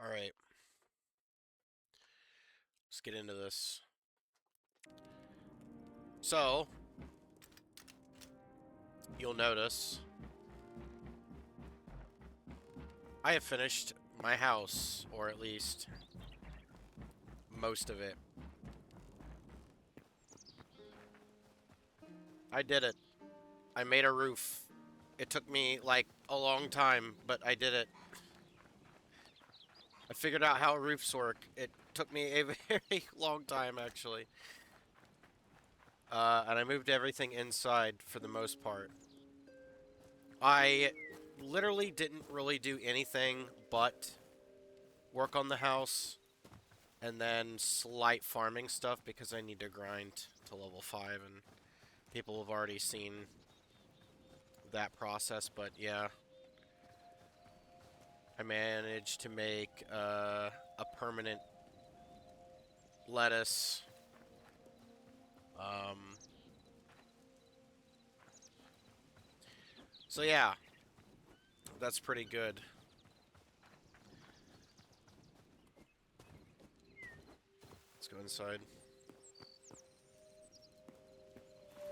Alright, let's get into this. So, you'll notice I have finished my house, or at least most of it. I did it. I made a roof. It took me, like, a long time, but I did it. I figured out how roofs work. It took me a very long time, actually. And I moved everything inside for the most part. I literally didn't really do anything but work on the house and then slight farming stuff because I need to grind to level 5, and people have already seen that process, but yeah. I managed to make a permanent lettuce. Um, so yeah, that's pretty good. Let's go inside.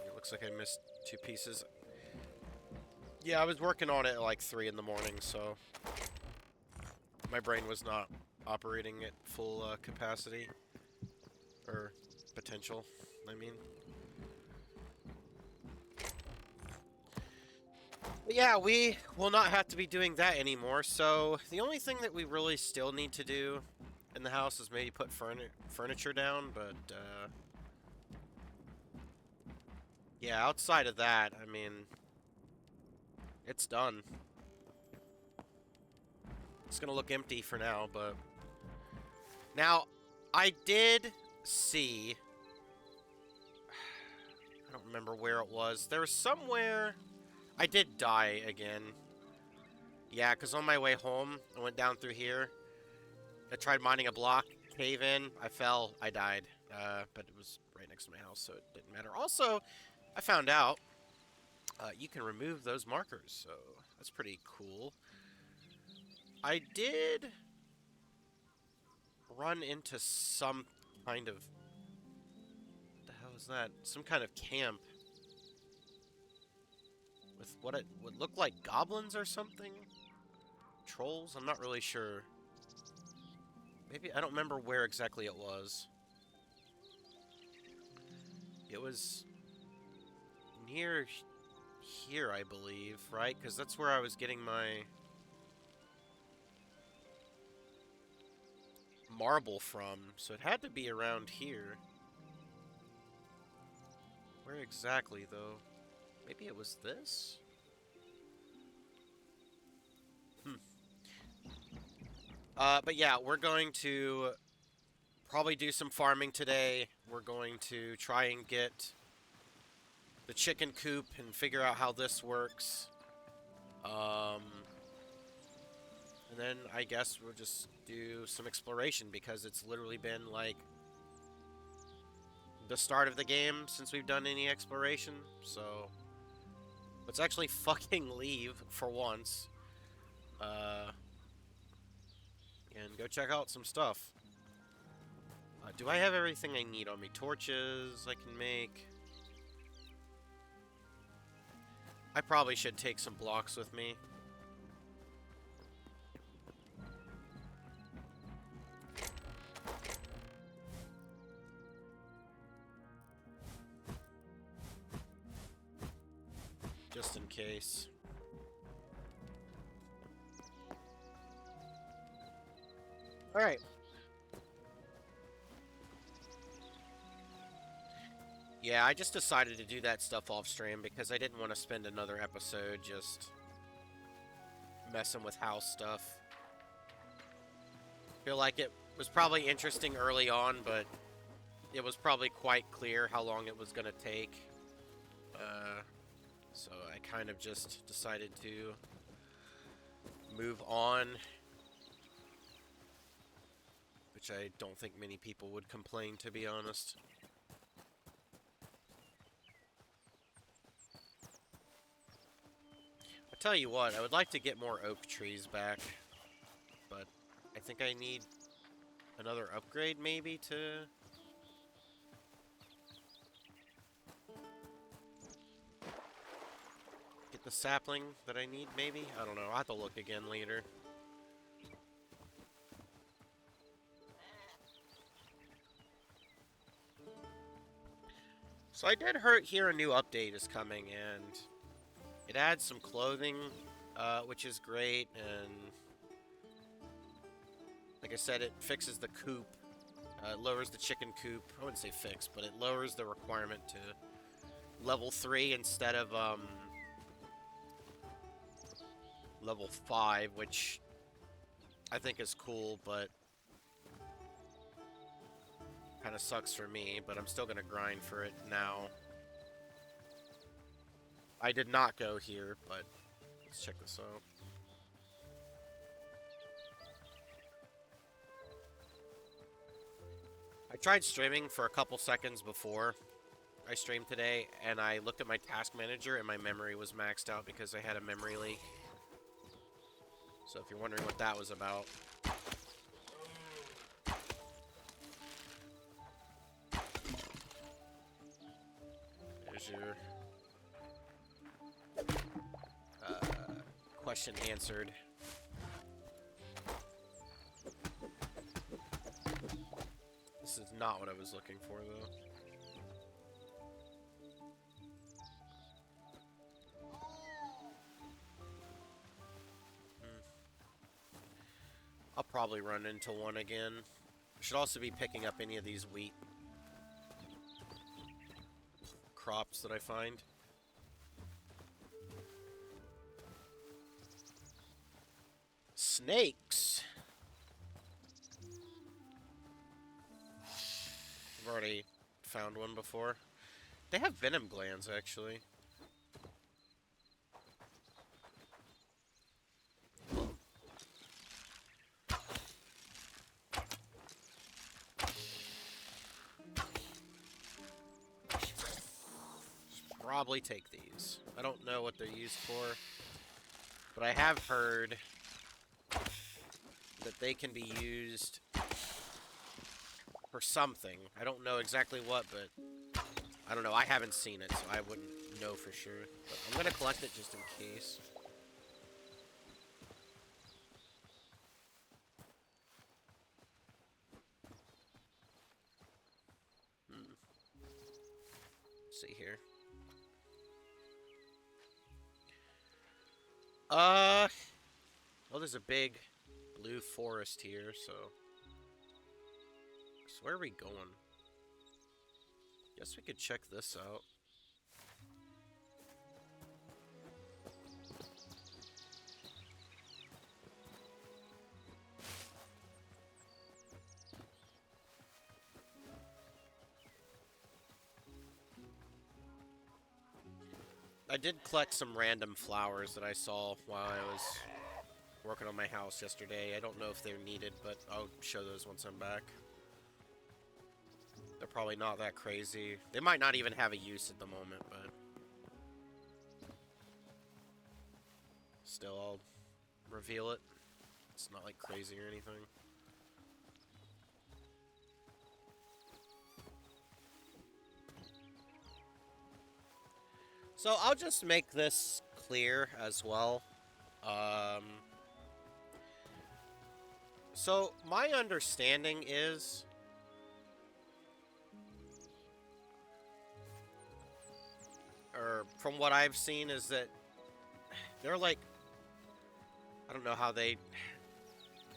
It looks like I missed 2 pieces. Yeah, I was working on it at like 3 in the morning, so my brain was not operating at full capacity. Or potential, I mean. But yeah, we will not have to be doing that anymore, so the only thing that we really still need to do in the house is maybe put furniture down, but, yeah, outside of that, I mean, it's done. It's gonna look empty for now, but... Now, I did see... I don't remember where it was. There was somewhere... I did die again. Yeah, because on my way home, I went down through here. I tried mining a block, cave in, I fell, I died. But it was right next to my house, so it didn't matter. Also, I found out you can remove those markers, so that's pretty cool. I did run into some kind of... What the hell is that? Some kind of camp. With what it would look like goblins or something? Trolls? I'm not really sure. Maybe, I don't remember where exactly it was. It was near here, I believe, right? Because that's where I was getting my marble from, so it had to be around here. Where exactly, though? Maybe it was this? But yeah, we're going to probably do some farming today. We're going to try and get the chicken coop and figure out how this works. And then I guess we'll just do some exploration because it's literally been like the start of the game since we've done any exploration. So let's actually fucking leave for once. And go check out some stuff. Do I have everything I need on me? Torches I can make. I probably should take some blocks with me. Just in case. Alright. Yeah, I just decided to do that stuff off stream because I didn't want to spend another episode just messing with house stuff. Feel like it was probably interesting early on, but it was probably quite clear how long it was going to take. So I kind of just decided to move on, which I don't think many people would complain, to be honest. I tell you what, I would like to get more oak trees back, but I think I need another upgrade, maybe, to... get the sapling that I need, maybe? I don't know. I'll have to look again later. So I did hear a new update is coming, and it adds some clothing, which is great, and like I said, it fixes the coop. It lowers the chicken coop. I wouldn't say fix, but it lowers the requirement to level 3 instead of level 5, which I think is cool, but kind of sucks for me, but I'm still going to grind for it now. I did not go here, but let's check this out. I tried streaming for a couple seconds before I streamed today, and I looked at my task manager, and my memory was maxed out because I had a memory leak. So if you're wondering what that was about... there's your... question answered. This is not what I was looking for, though. I'll probably run into one again. I should also be picking up any of these wheat crops that I find. Snakes! I've already found one before. They have venom glands, actually. Probably take these. I don't know what they're used for, but I have heard that they can be used for something. I don't know exactly what, but I don't know. I haven't seen it, so I wouldn't know for sure. But I'm gonna collect it just in case. Let's see here. Well, there's a big blue forest here, so where are we going? Guess we could check this out. I did collect some random flowers that I saw while I was working on my house yesterday. I don't know if they're needed, but I'll show those once I'm back. They're probably not that crazy. They might not even have a use at the moment, but still, I'll reveal it. It's not like crazy or anything. So I'll just make this clear as well. So my understanding is, or from what I've seen, is that they're like, I don't know how they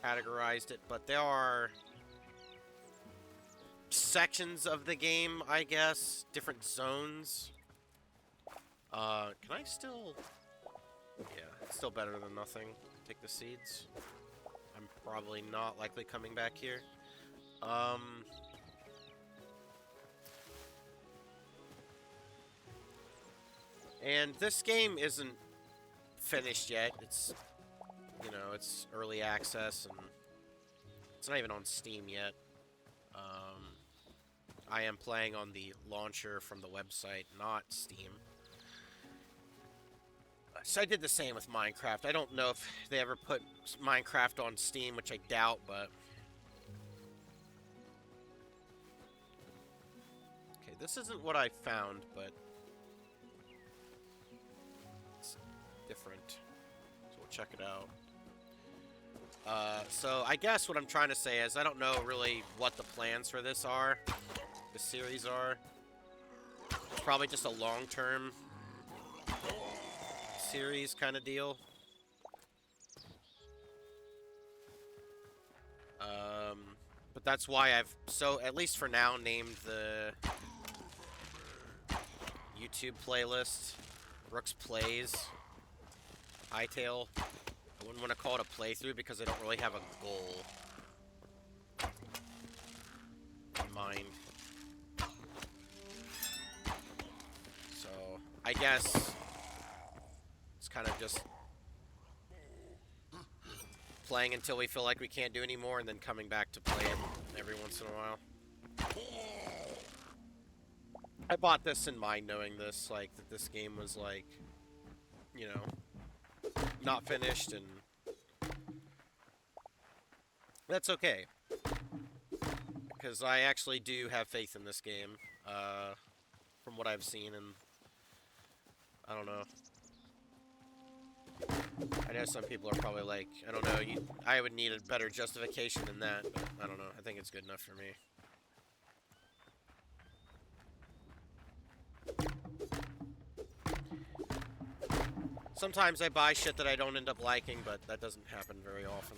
categorized it, but there are sections of the game, I guess, different zones. Can I still... yeah, it's still better than nothing. Take the seeds. I'm probably not likely coming back here. And this game isn't finished yet. It's, you know, it's early access, and it's not even on Steam yet. I am playing on the launcher from the website, not Steam. So I did the same with Minecraft. I don't know if they ever put Minecraft on Steam, which I doubt, but... Okay, this isn't what I found, but... it's different. So we'll check it out. So I guess what I'm trying to say is I don't know really what the plans for this are. The series are. It's probably just a long-term series kind of deal. But that's why I've, at least for now, named the YouTube playlist Rook's Plays Hytale. I wouldn't want to call it a playthrough because I don't really have a goal in mind. So, I guess it's kind of just playing until we feel like we can't do anymore and then coming back to play it every once in a while. I bought this in mind knowing this, like, that this game was, like, you know, not finished, and that's okay. Because I actually do have faith in this game, from what I've seen, and I don't know. I know some people are probably like, I don't know, I would need a better justification than that, but I don't know. I think it's good enough for me. Sometimes I buy shit that I don't end up liking, but that doesn't happen very often.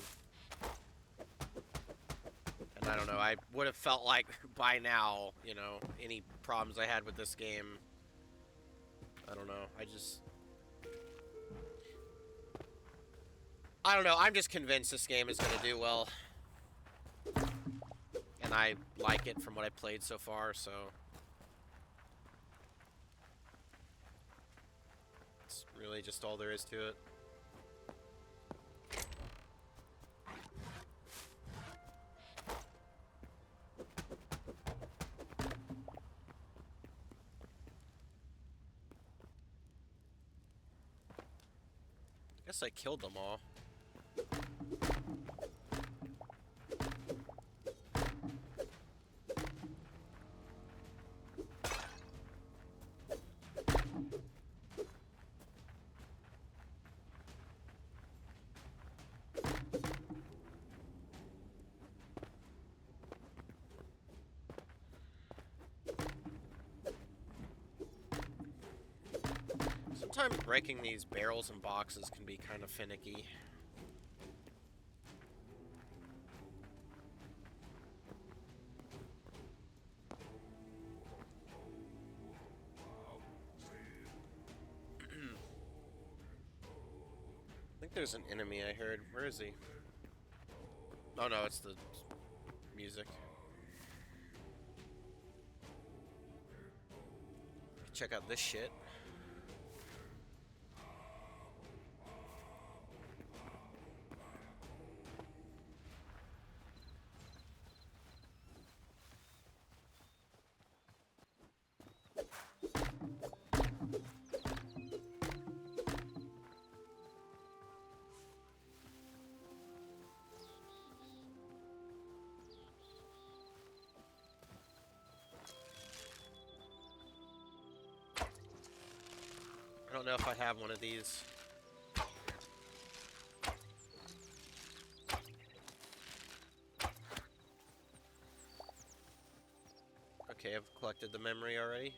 And I don't know, I would have felt like by now, you know, any problems I had with this game, I don't know, I don't know, I'm just convinced this game is going to do well. And I like it from what I played so far, so... it's really just all there is to it. I guess I killed them all. Sometimes breaking these barrels and boxes can be kind of finicky. I think there's an enemy I heard. Where is he? Oh no, it's the music. Check out this shit. I don't know if I have one of these. Okay, I've collected the memory already.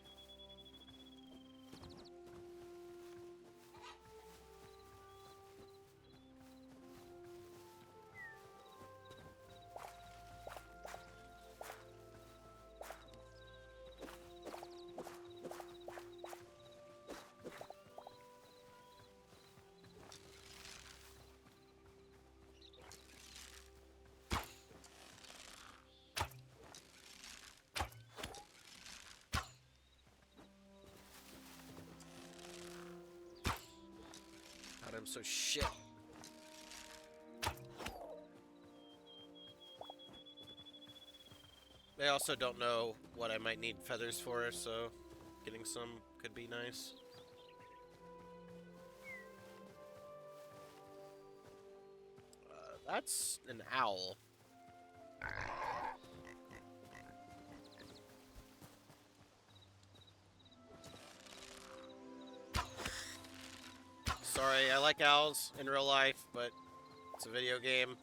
I'm so shit. I also don't know what I might need feathers for, so getting some could be nice. That's an owl. Sorry, I like owls in real life, but it's a video game.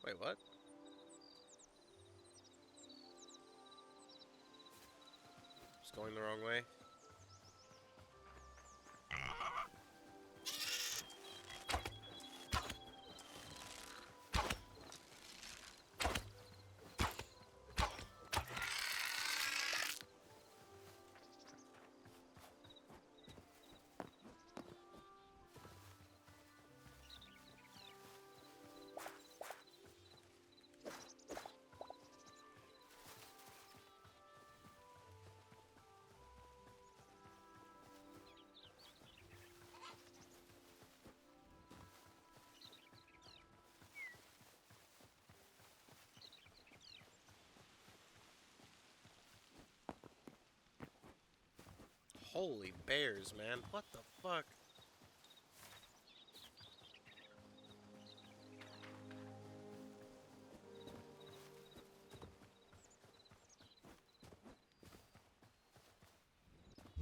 Wait, what? Just going the wrong way. Holy bears, man. What the fuck?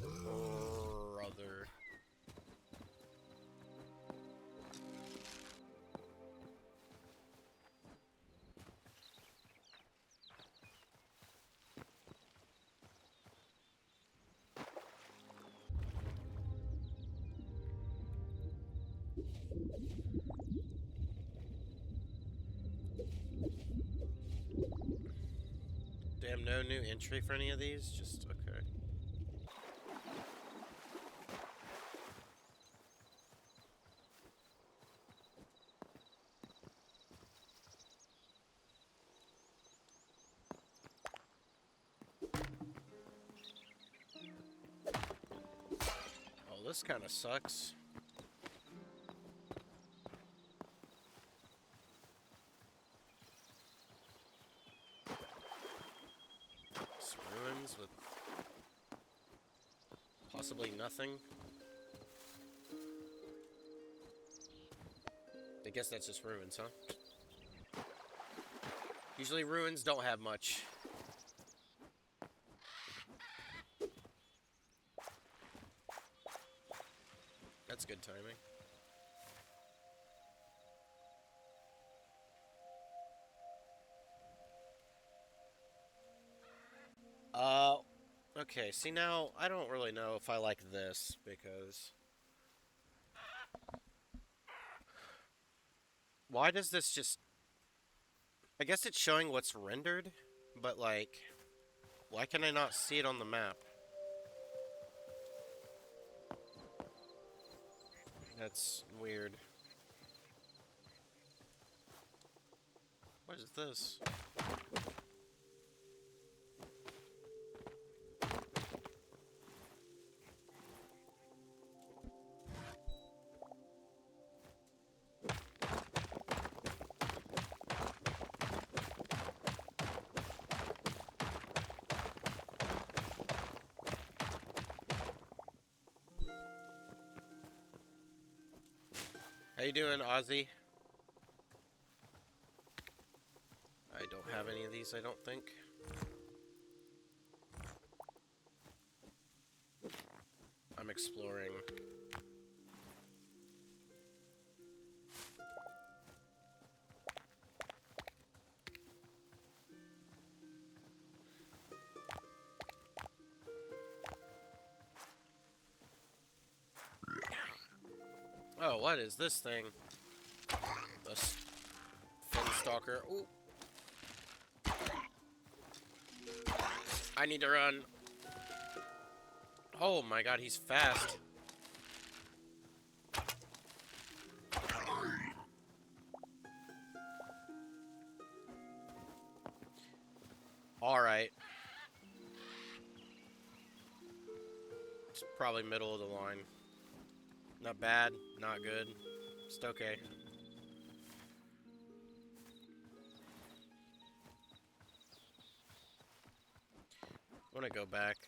Brother. Damn, no new entry for any of these? Just, okay. Oh, this kind of sucks. Ruins with possibly nothing. I guess that's just ruins, huh? Usually ruins don't have much. That's good timing. Okay, see now, I don't really know if I like this, because... Why does this just... I guess it's showing what's rendered, but like... Why can I not see it on the map? That's weird. What is this? How you doing, Ozzy? I don't have any of these, I don't think. I'm exploring. Oh, what is this thing? The Fin Stalker. Ooh. I need to run. Oh my god, he's fast. Alright. It's probably middle of the line. Not bad, not good. Just okay. I want to go back.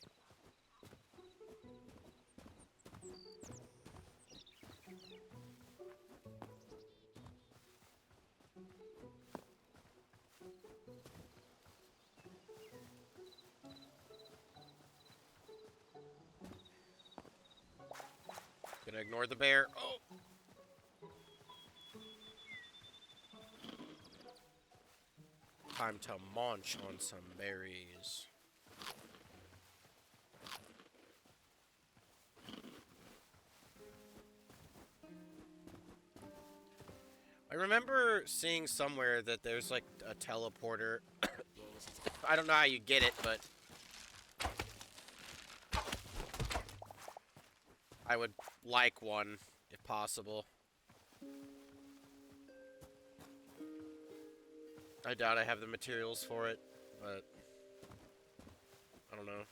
Gonna ignore the bear. Oh! Time to munch on some berries. I remember seeing somewhere that there's like a teleporter. I don't know how you get it, but I would like one if possible. I doubt I have the materials for it, but I don't know.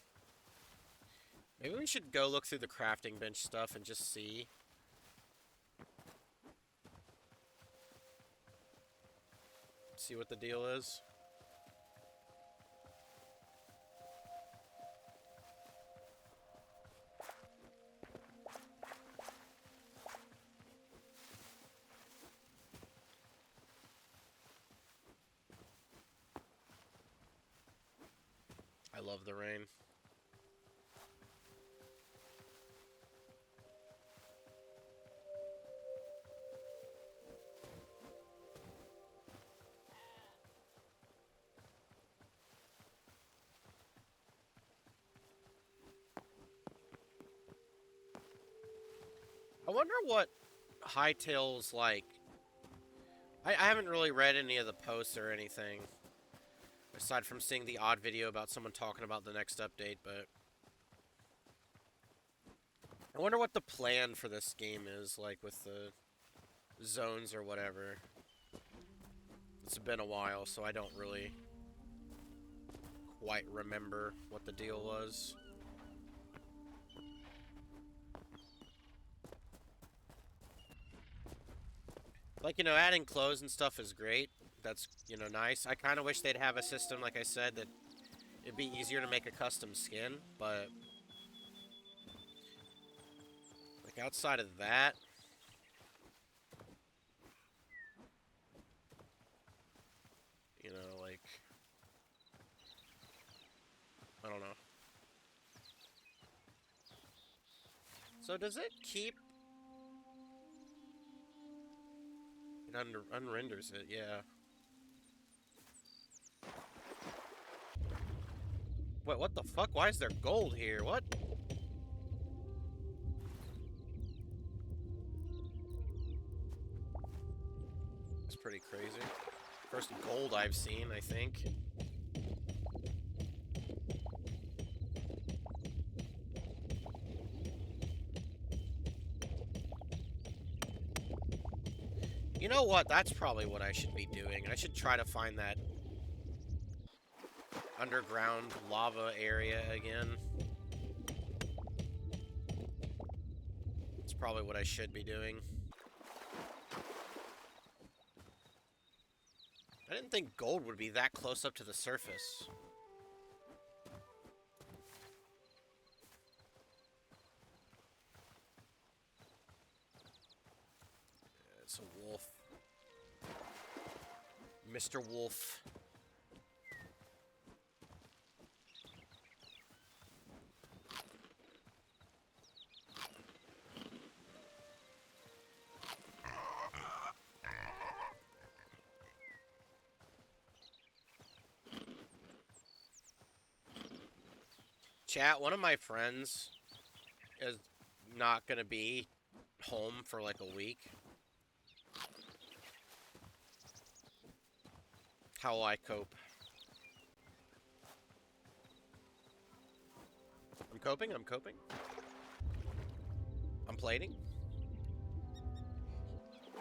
Maybe we should go look through the crafting bench stuff and just see. See what the deal is. I love the rain. I wonder what Hytale's like. I haven't really read any of the posts or anything, aside from seeing the odd video about someone talking about the next update, but I wonder what the plan for this game is, like, with the zones or whatever. It's been a while, so I don't really quite remember what the deal was. Like, you know, adding clothes and stuff is great. That's, you know, nice. I kind of wish they'd have a system, like I said, that it'd be easier to make a custom skin, but like, outside of that, you know, like, I don't know. So does it keep... It unrenders it, yeah. Wait, what the fuck? Why is there gold here? What? It's pretty crazy. First gold I've seen, I think. You know what? That's probably what I should be doing. I should try to find that underground lava area again. That's probably what I should be doing. I didn't think gold would be that close up to the surface. It's a wolf. Mr. Wolf. Chat, one of my friends is not gonna be home for like a week. How will I cope? I'm coping, I'm coping. I'm plating. I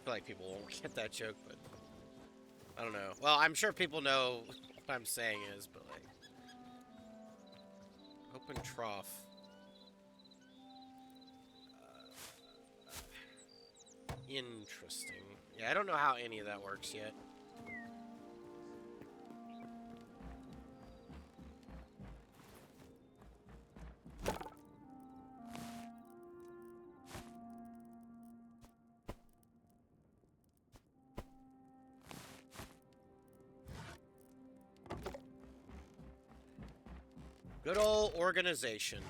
feel like people won't get that joke, but I don't know. Well, I'm sure people know what I'm saying is, but like... Open trough. Interesting. Yeah, I don't know how any of that works yet. Good old organization.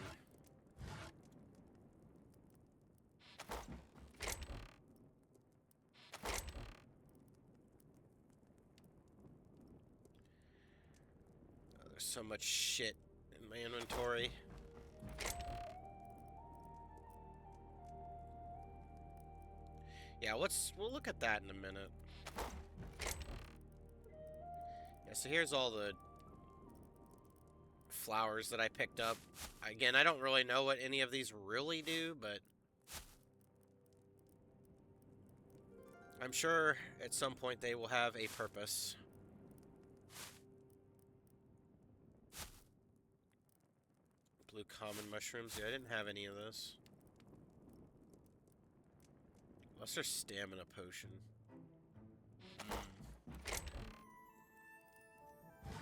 Oh, there's so much shit in my inventory. Yeah, we'll look at that in a minute. Yeah, so here's all the flowers that I picked up. Again, I don't really know what any of these really do, but I'm sure at some point they will have a purpose. Blue common mushrooms. Yeah, I didn't have any of this. Lesser stamina potion.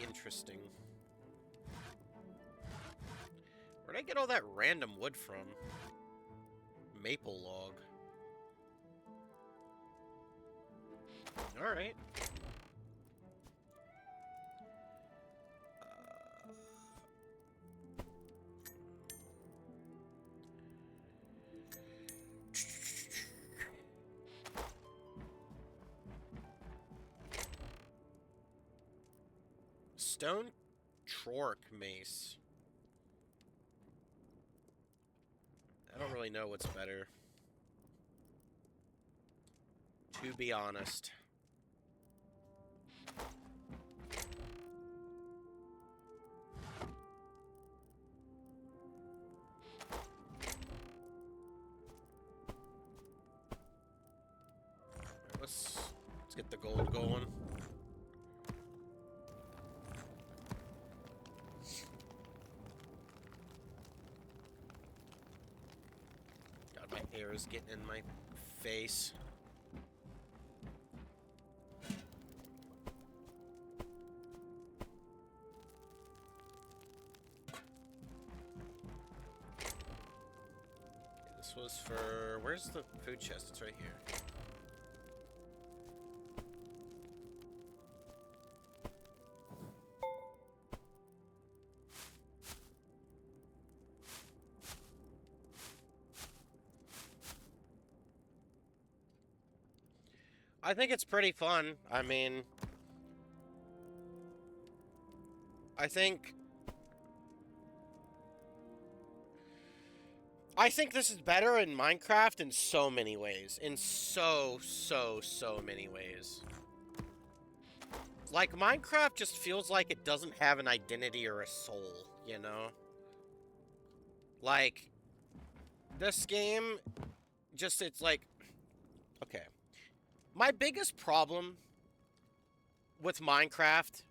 Interesting. Where'd I get all that random wood from? Maple log. Alright. Stone Trork mace. I don't really know what's better, to be honest. Let's get the gold going. God, my hair is getting in my face. This was for... Where's the food chest? It's right here. I think it's pretty fun. I mean, I think this is better in Minecraft in so many ways. In so many ways. Like, Minecraft just feels like it doesn't have an identity or a soul, you know? Like, this game, just, it's like, okay. My biggest problem with Minecraft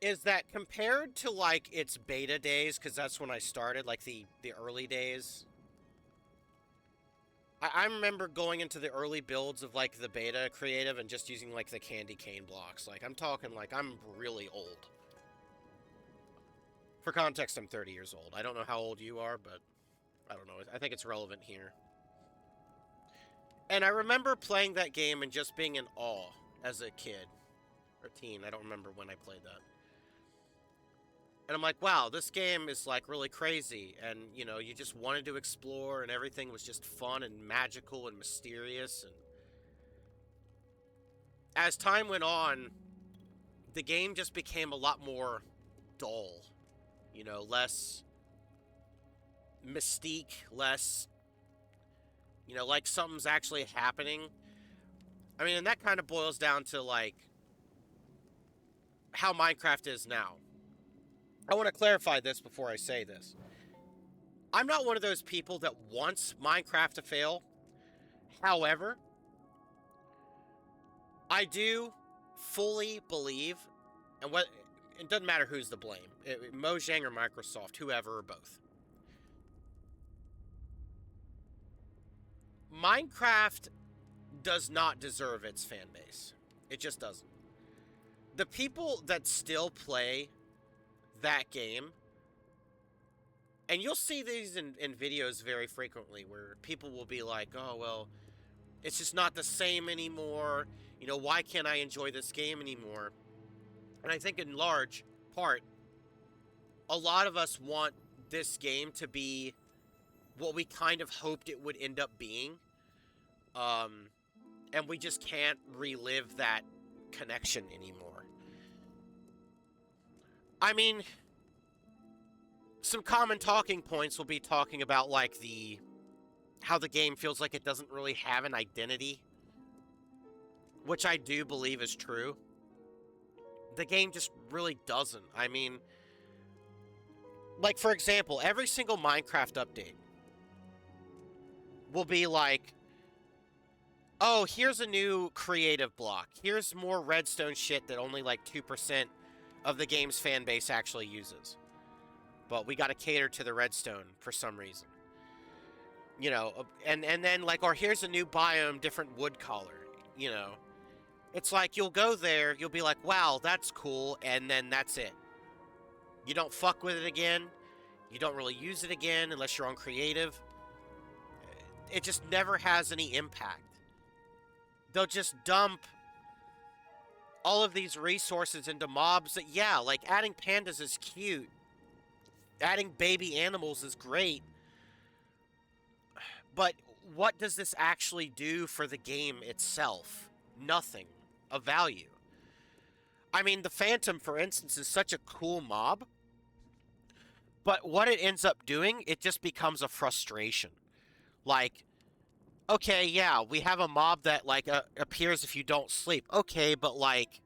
is that compared to, like, its beta days, because that's when I started, like, the early days. I remember going into the early builds of, like, the beta creative and just using, like, the candy cane blocks. Like, I'm talking, like, I'm really old. For context, I'm 30 years old. I don't know how old you are, but I don't know. I think it's relevant here. And I remember playing that game and just being in awe as a kid. Or teen. I don't remember when I played that. And I'm like, wow, this game is, like, really crazy. And, you know, you just wanted to explore, and everything was just fun and magical and mysterious. And as time went on, the game just became a lot more dull. You know, less mystique, less, you know, like something's actually happening. I mean, and that kind of boils down to, like, how Minecraft is now. I want to clarify this before I say this. I'm not one of those people that wants Minecraft to fail. However, I do fully believe, and what it doesn't matter who's to blame, Mojang or Microsoft, whoever or both. Minecraft does not deserve its fan base. It just doesn't. The people that still play that game, and you'll see these in videos very frequently where people will be like, oh, well, it's just not the same anymore. You know, why can't I enjoy this game anymore? And I think in large part, a lot of us want this game to be what we kind of hoped it would end up being. And we just can't relive that connection anymore. I mean, some common talking points will be talking about, like, how the game feels like it doesn't really have an identity, which I do believe is true. The game just really doesn't. I mean, like, for example, every single Minecraft update will be like, oh, here's a new creative block. Here's more redstone shit that only like 2% of the game's fan base actually uses. But we gotta cater to the redstone for some reason. You know, and then like, or here's a new biome, different wood color, you know. It's like, you'll go there, you'll be like, wow, that's cool, and then that's it. You don't fuck with it again. You don't really use it again unless you're on creative. It just never has any impact. They'll just dump all of these resources into mobs that, yeah, like, adding pandas is cute. Adding baby animals is great. But what does this actually do for the game itself? Nothing of value. I mean, the Phantom, for instance, is such a cool mob. But what it ends up doing, it just becomes a frustration. Like, okay, yeah, we have a mob that, like, appears if you don't sleep. Okay, but, like,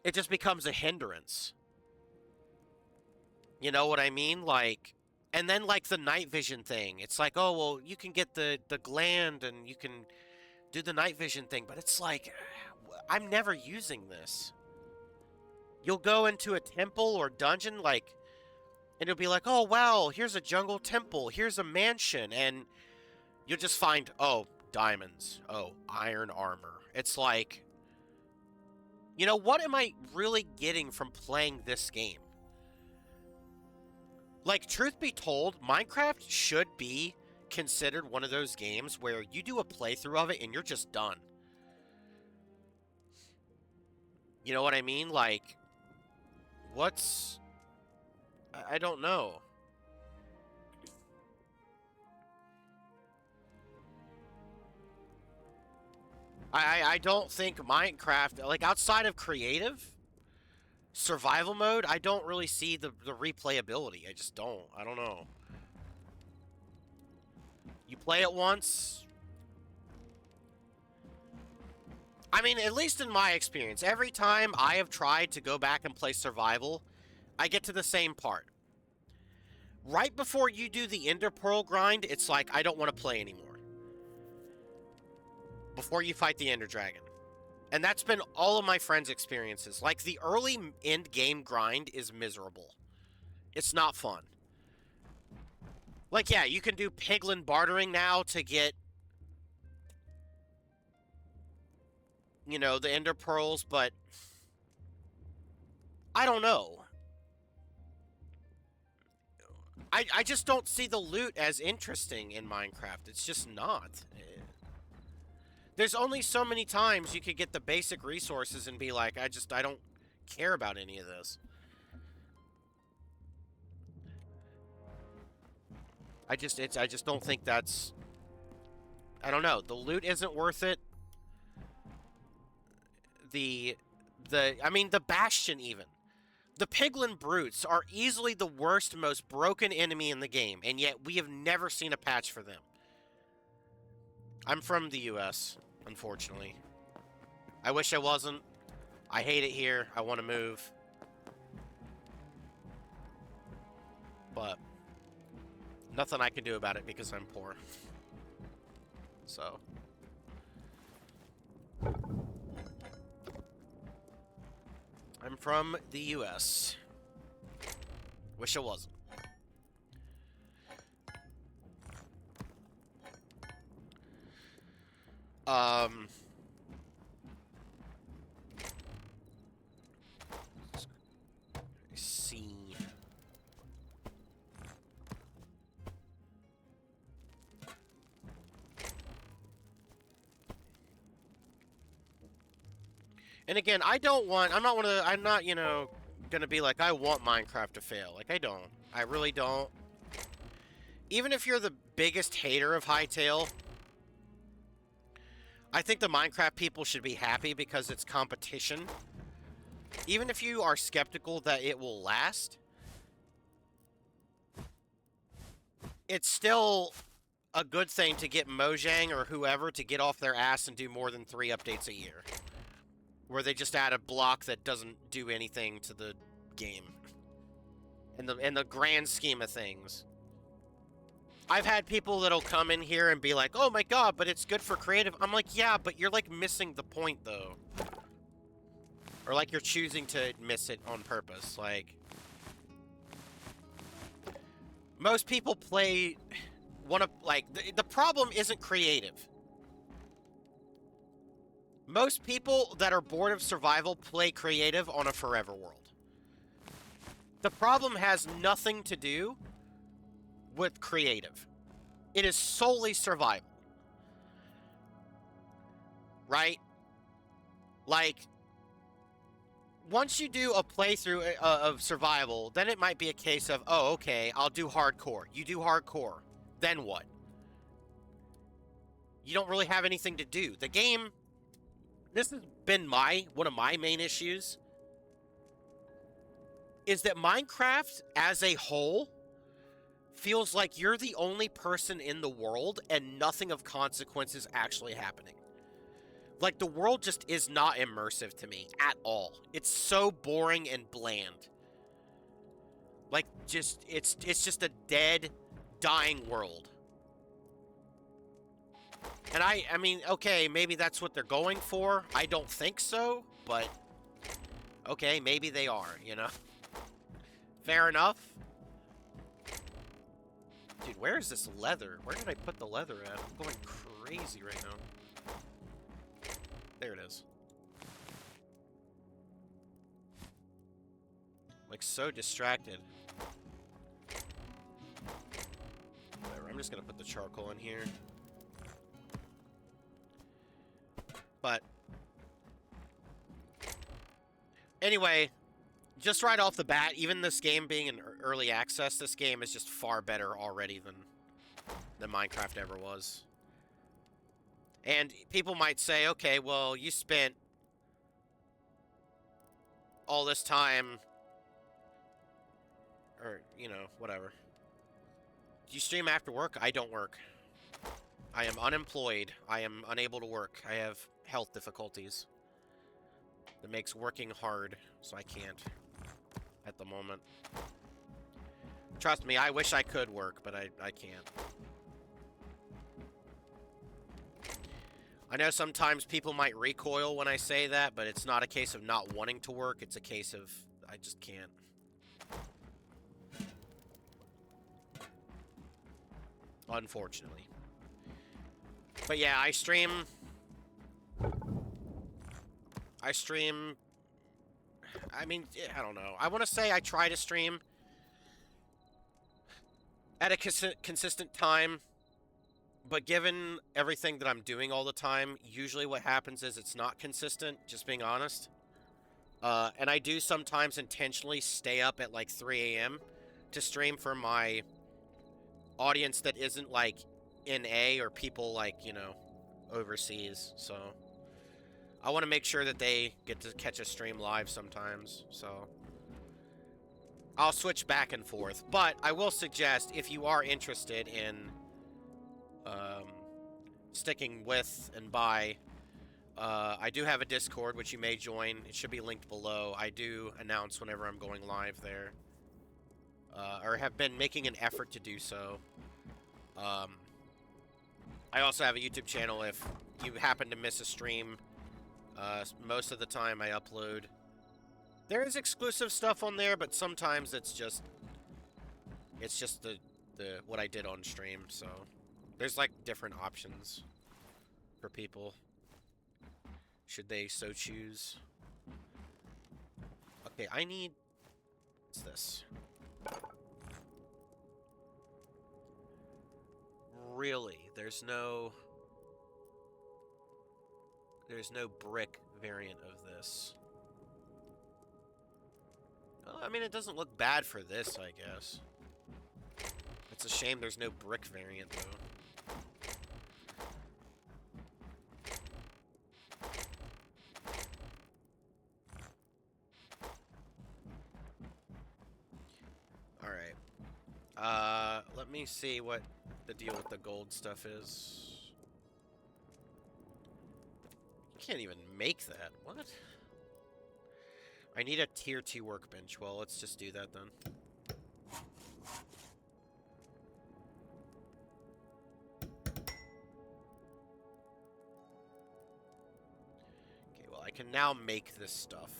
it just becomes a hindrance. You know what I mean? Like, and then, like, the night vision thing. It's like, oh, well, you can get the gland and you can do the night vision thing. But it's like, I'm never using this. You'll go into a temple or dungeon, like, and you'll be like, oh, wow, here's a jungle temple. Here's a mansion. And you'll just find, oh, diamonds. Oh, iron armor. It's like, you know, what am I really getting from playing this game? Like, truth be told, Minecraft should be considered one of those games where you do a playthrough of it and you're just done. You know what I mean? Like, what's... I don't know. I don't think Minecraft, like, outside of creative, survival mode, I don't really see the replayability. I just don't. I don't know. You play it once. I mean, at least in my experience, every time I have tried to go back and play survival, I get to the same part. Right before you do the Ender Pearl grind, it's like, I don't want to play anymore. Before you fight the Ender Dragon. And that's been all of my friends' experiences. Like, the early end game grind is miserable. It's not fun. Like, yeah, you can do piglin bartering now to get, you know, the Ender Pearls, but I don't know. I just don't see the loot as interesting in Minecraft. It's just not. There's only so many times you could get the basic resources and be like, I don't care about any of this. I just don't think that's... I don't know. The loot isn't worth it. I mean, the Bastion even. The Piglin Brutes are easily the worst, most broken enemy in the game, and yet we have never seen a patch for them. I'm from the US, unfortunately. I wish I wasn't. I hate it here. I want to move. But nothing I can do about it because I'm poor. So. I'm from the US. Wish I wasn't. See. And again, I'm not, you know, gonna be like, I want Minecraft to fail. Like, I don't. I really don't. Even if you're the biggest hater of Hytale, I think the Minecraft people should be happy because it's competition. Even if you are skeptical that it will last, it's still a good thing to get Mojang or whoever to get off their ass and do more than 3 updates a year. Where they just add a block that doesn't do anything to the game. In the grand scheme of things. I've had people that'll come in here and be like, oh my god, but it's good for creative. I'm like, yeah, but you're like missing the point though. Or like you're choosing to miss it on purpose. Like, most people play the problem isn't creative. Most people that are bored of survival play creative on a forever world. The problem has nothing to do with creative. It is solely survival. Right? Like, once you do a playthrough of survival, then it might be a case of, oh, okay, I'll do hardcore. You do hardcore. Then what? You don't really have anything to do. The game, this has been one of my main issues, is that Minecraft as a whole feels like you're the only person in the world and nothing of consequence is actually happening. Like, the world just is not immersive to me at all. It's so boring and bland. Like, it's just a dead, dying world. And I mean, okay, maybe that's what they're going for. I don't think so, but okay, maybe they are, you know? Fair enough. Dude, where is this leather? Where did I put the leather at? I'm going crazy right now. There it is. Like, so distracted. Whatever, I'm just gonna put the charcoal in here. But anyway, just right off the bat, even this game being in early access, this game is just far better already than Minecraft ever was. And people might say, okay, well, you spent all this time, or, you know, whatever. Do you stream after work? I don't work. I am unemployed. I am unable to work. I have health difficulties. That makes working hard, so I can't at the moment. Trust me, I wish I could work, but I can't. I know sometimes people might recoil when I say that, but it's not a case of not wanting to work. It's a case of I just can't. Unfortunately. But yeah, I stream... I mean, I don't know. I want to say I try to stream at a consistent time. But given everything that I'm doing all the time, usually what happens is it's not consistent, just being honest. And I do sometimes intentionally stay up at like 3 a.m. to stream for my audience that isn't like NA or people like, you know, overseas. So I want to make sure that they get to catch a stream live sometimes. So I'll switch back and forth. But I will suggest, if you are interested in sticking with and by, I do have a Discord, which you may join. It should be linked below. I do announce whenever I'm going live there. Or have been making an effort to do so. I also have a YouTube channel if you happen to miss a stream. Most of the time I upload. There is exclusive stuff on there, but sometimes it's just the what I did on stream, so there's like different options for people should they so choose. Okay, I need... What's this? Really? There's no brick variant of this. I mean, it doesn't look bad for this, I guess. It's a shame there's no brick variant, though. Alright. Let me see what the deal with the gold stuff is. You can't even make that. What? I need a tier 2 workbench. Well, let's just do that then. Okay, well, I can now make this stuff.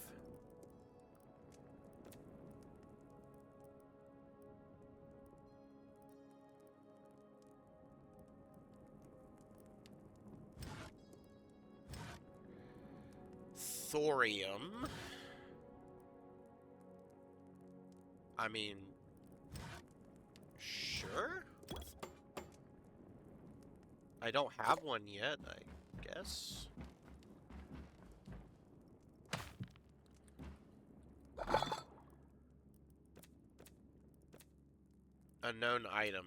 Thorium. I mean, sure. I don't have one yet, I guess. Unknown item.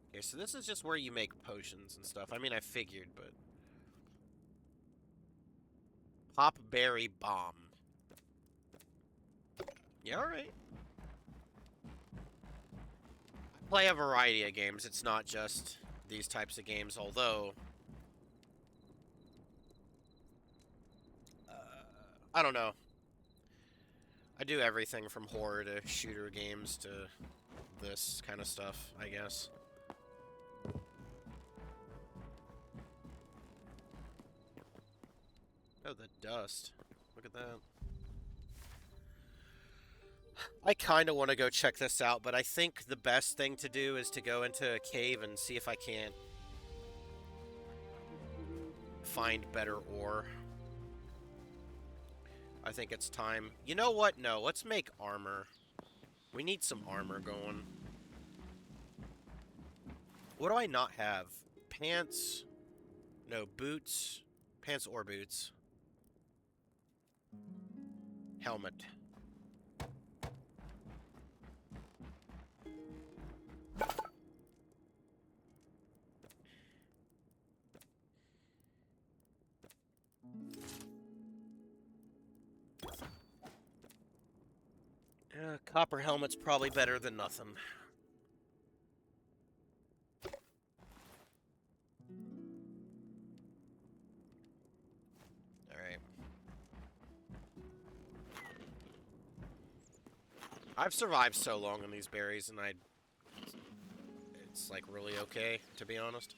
Okay, so this is just where you make potions and stuff. I mean, I figured, but... Pop berry bomb. Yeah, alright. I play a variety of games. It's not just these types of games, although... I don't know. I do everything from horror to shooter games to this kind of stuff, I guess. Oh, the dust. Look at that. I kind of want to go check this out, but I think the best thing to do is to go into a cave and see if I can't find better ore. I think it's time. You know what? No, let's make armor. We need some armor going. What do I not have? Pants? No, boots. Pants or boots. Helmet. Copper helmet's probably better than nothing. Alright. I've survived so long on these berries, and it's like really okay, to be honest.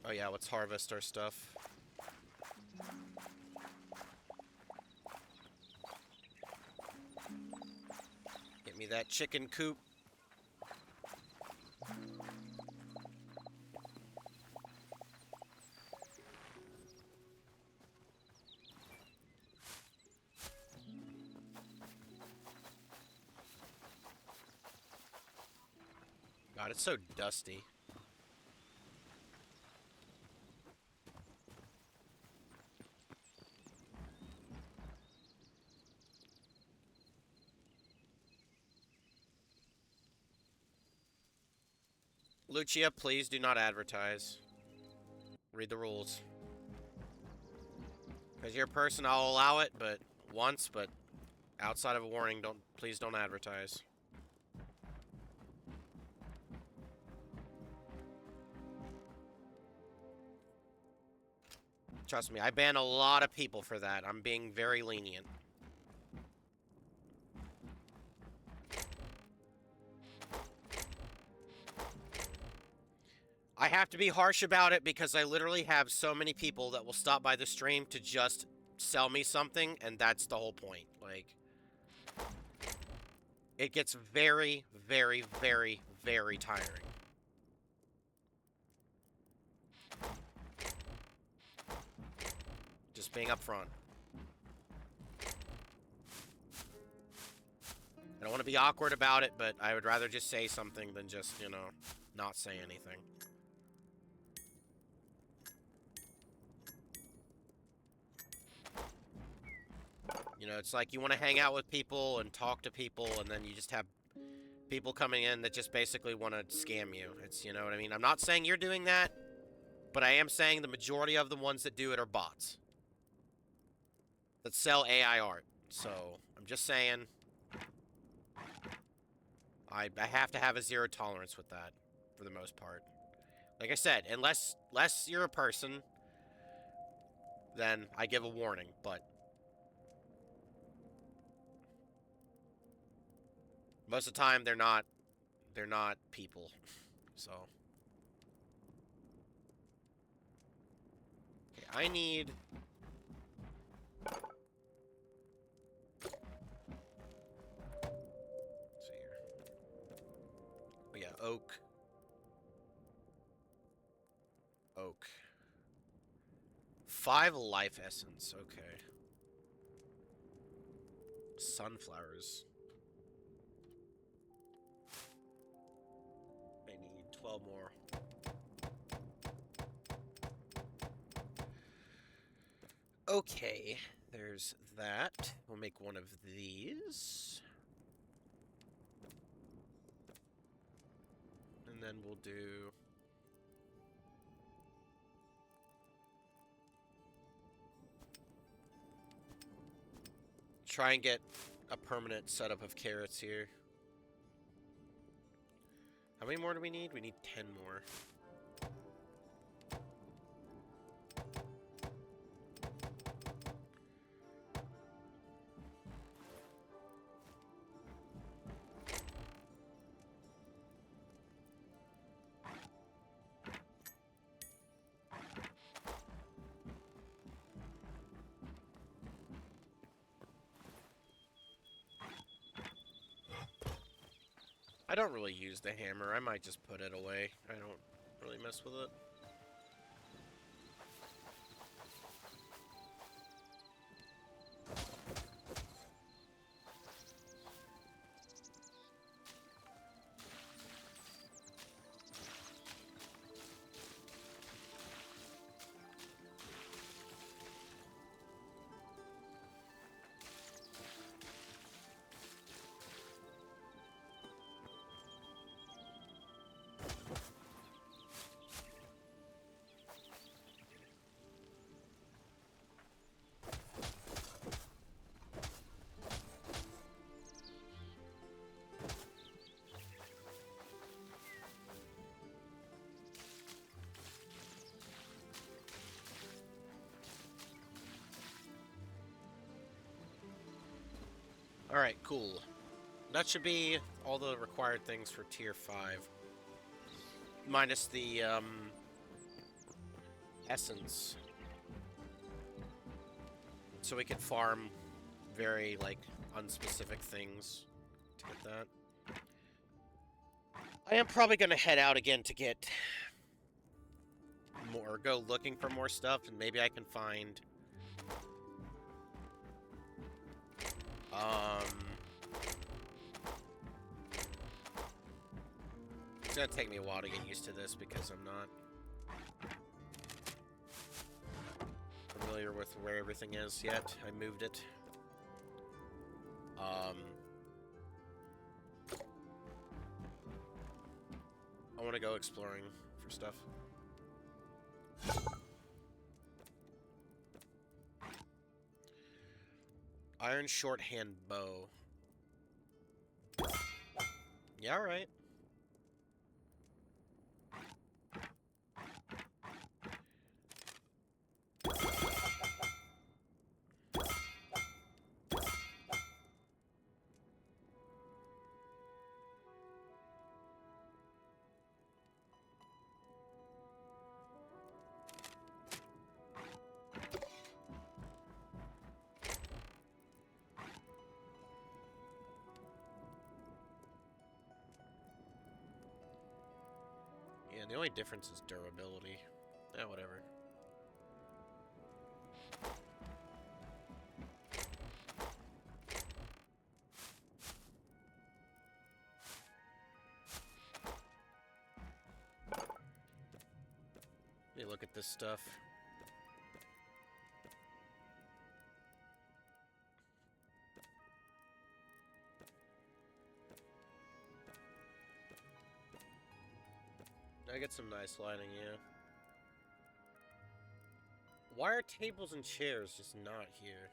Oh yeah, let's harvest our stuff. Get me that chicken coop. God, it's so dusty. Lucia, please do not advertise. Read the rules. Because you're a person, I'll allow it, but once, but outside of a warning, please don't advertise. Trust me, I ban a lot of people for that. I'm being very lenient. I have to be harsh about it because I literally have so many people that will stop by the stream to just sell me something, and that's the whole point. Like, it gets very, very, very, very tiring. Just being upfront. I don't want to be awkward about it, but I would rather just say something than just, you know, not say anything. You know, it's like you want to hang out with people and talk to people, and then you just have people coming in that just basically want to scam you. It's, you know what I mean? I'm not saying you're doing that, but I am saying the majority of the ones that do it are bots that sell AI art. So, I'm just saying I have to have a zero tolerance with that for the most part. Like I said, unless you're a person, then I give a warning, but most of the time they're not people. So okay, I need let's see here. Oh yeah, oak. Oak. 5 life essence, okay. Sunflowers. I need 12 more. Okay, there's that. We'll make one of these. And then we'll do... try and get a permanent setup of carrots here. How many more do we need? We need 10 more. I don't really use the hammer. I might just put it away. I don't really mess with it. Alright, cool. That should be all the required things for tier 5. Minus the, essence. So we can farm very, like, unspecific things to get that. I am probably gonna head out again to get more, go looking for more stuff, and maybe I can find... It's gonna take me a while to get used to this because I'm not familiar with where everything is yet. I moved it. I want to go exploring for stuff. Iron shorthand bow. Yeah, alright. Yeah, the only difference is durability. Yeah, whatever. Let me look at this stuff. I get some nice lighting, yeah. Why are tables and chairs just not here?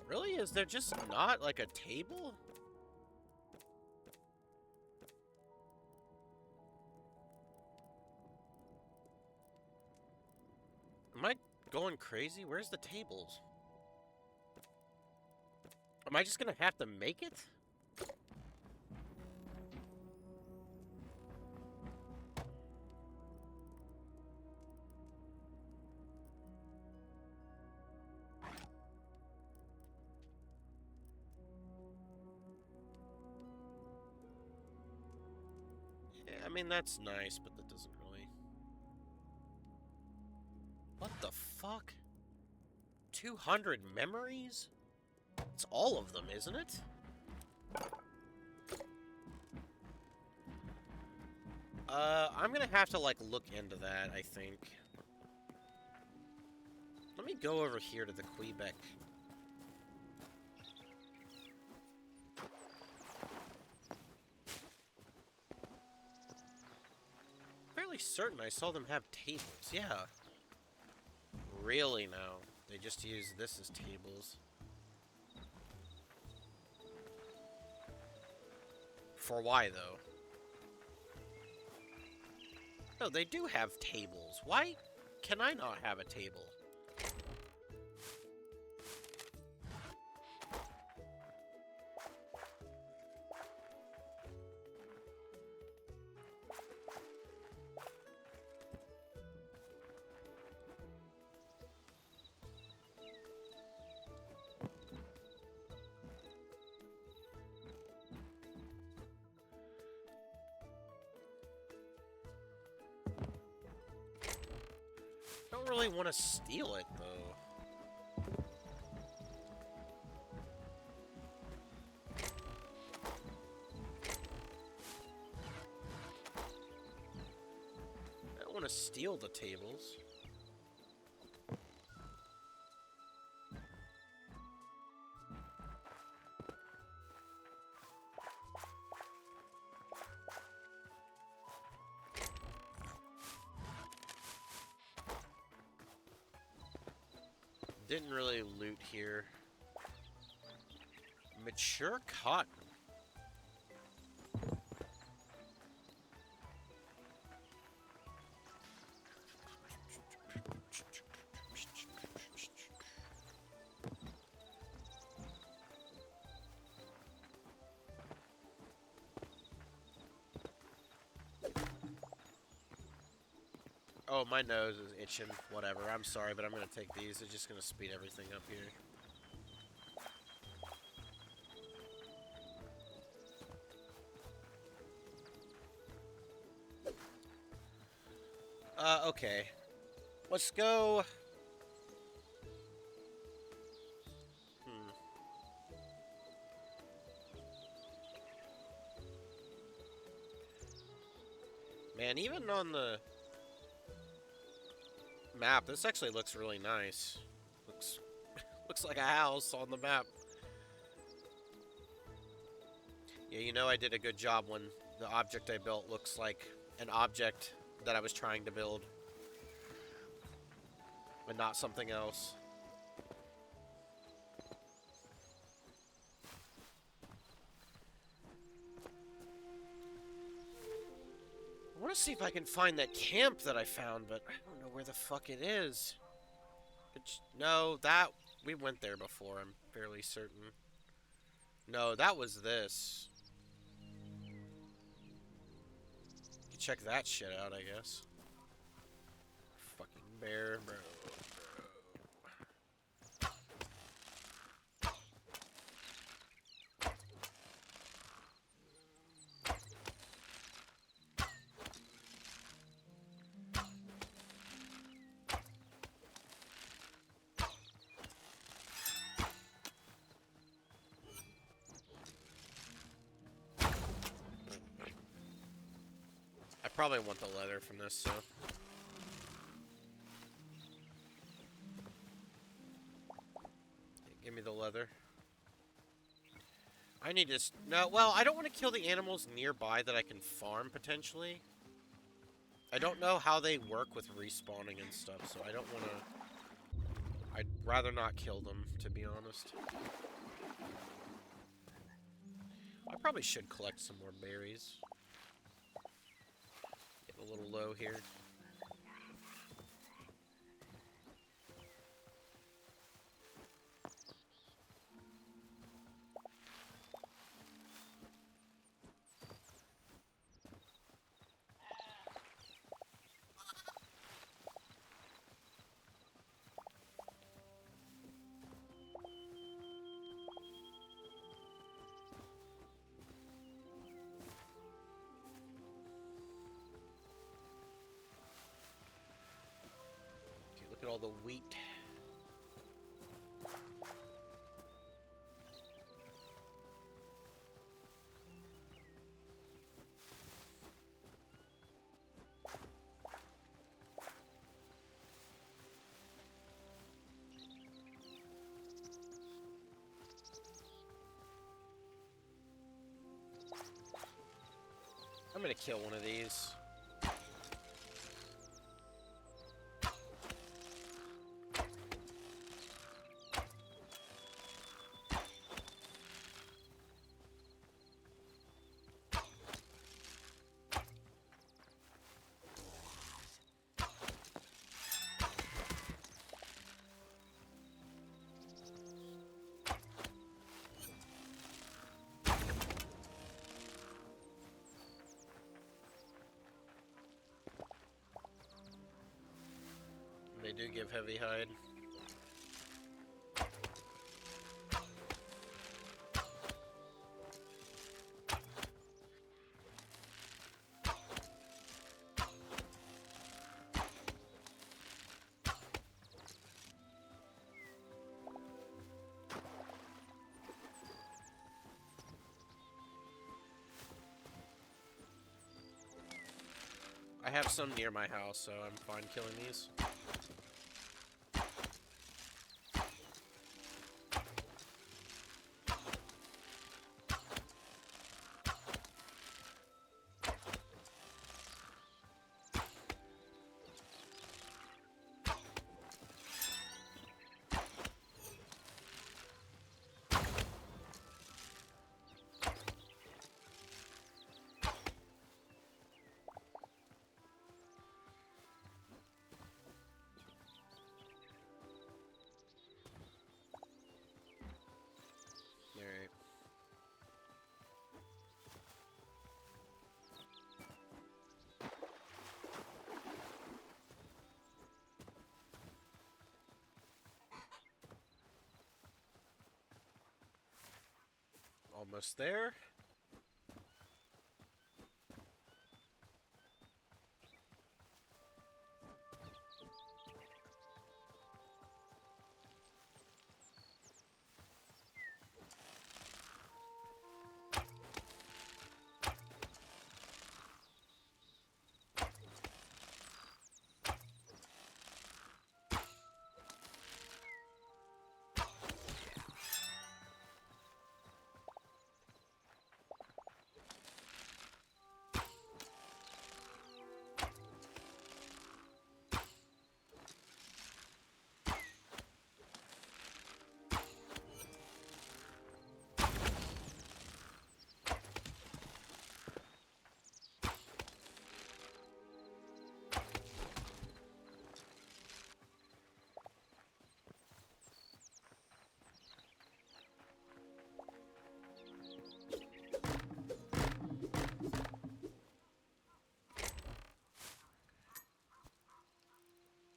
Really? Is there just not, like, a table? Am I going crazy? Where's the tables? Am I just gonna have to make it? Yeah, I mean, that's nice, but that doesn't really... What the fuck? 200 memories? It's all of them, isn't it? I'm gonna have to, like, look into that, I think. Let me go over here to the Quebec. Fairly certain I saw them have tables, yeah. Really now? They just use this as tables. For why, though? No, they do have tables. Why can I not have a table? I don't really want to steal it, though. I don't want to steal the tables. Didn't really loot here. Mature cotton. Oh, my nose is itching. Whatever. I'm sorry, but I'm going to take these. It's just going to speed everything up here. Okay. Let's go... Man, even on the map, this actually looks really nice. Looks like a house on the map. Yeah, you know I did a good job when the object I built looks like an object that I was trying to build. But not something else. I want to see if I can find that camp that I found, but I don't know where the fuck it is. No, we went there before, I'm fairly certain. No, that was this. You check that shit out, I guess. Fucking bear, bro. probably want the leather from this, so... Give me the leather. I need to... No, well, I don't want to kill the animals nearby that I can farm, potentially. I don't know how they work with respawning and stuff, so I don't want to... I'd rather not kill them, to be honest. I probably should collect some more berries. Getting a little low here. Look at all the wheat. I'm gonna kill one of these. They do give heavy hide. I have some near my house, so I'm fine killing these. Alright. Almost there.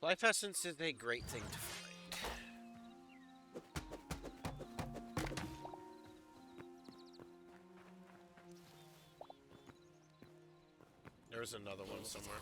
Life essence is a great thing to find. There's another one somewhere.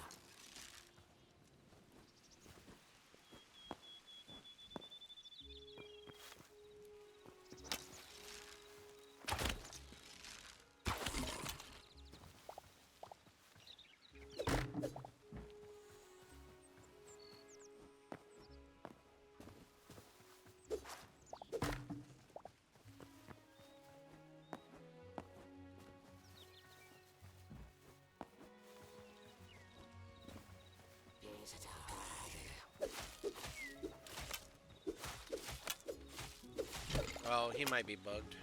Oh, he might be bugged.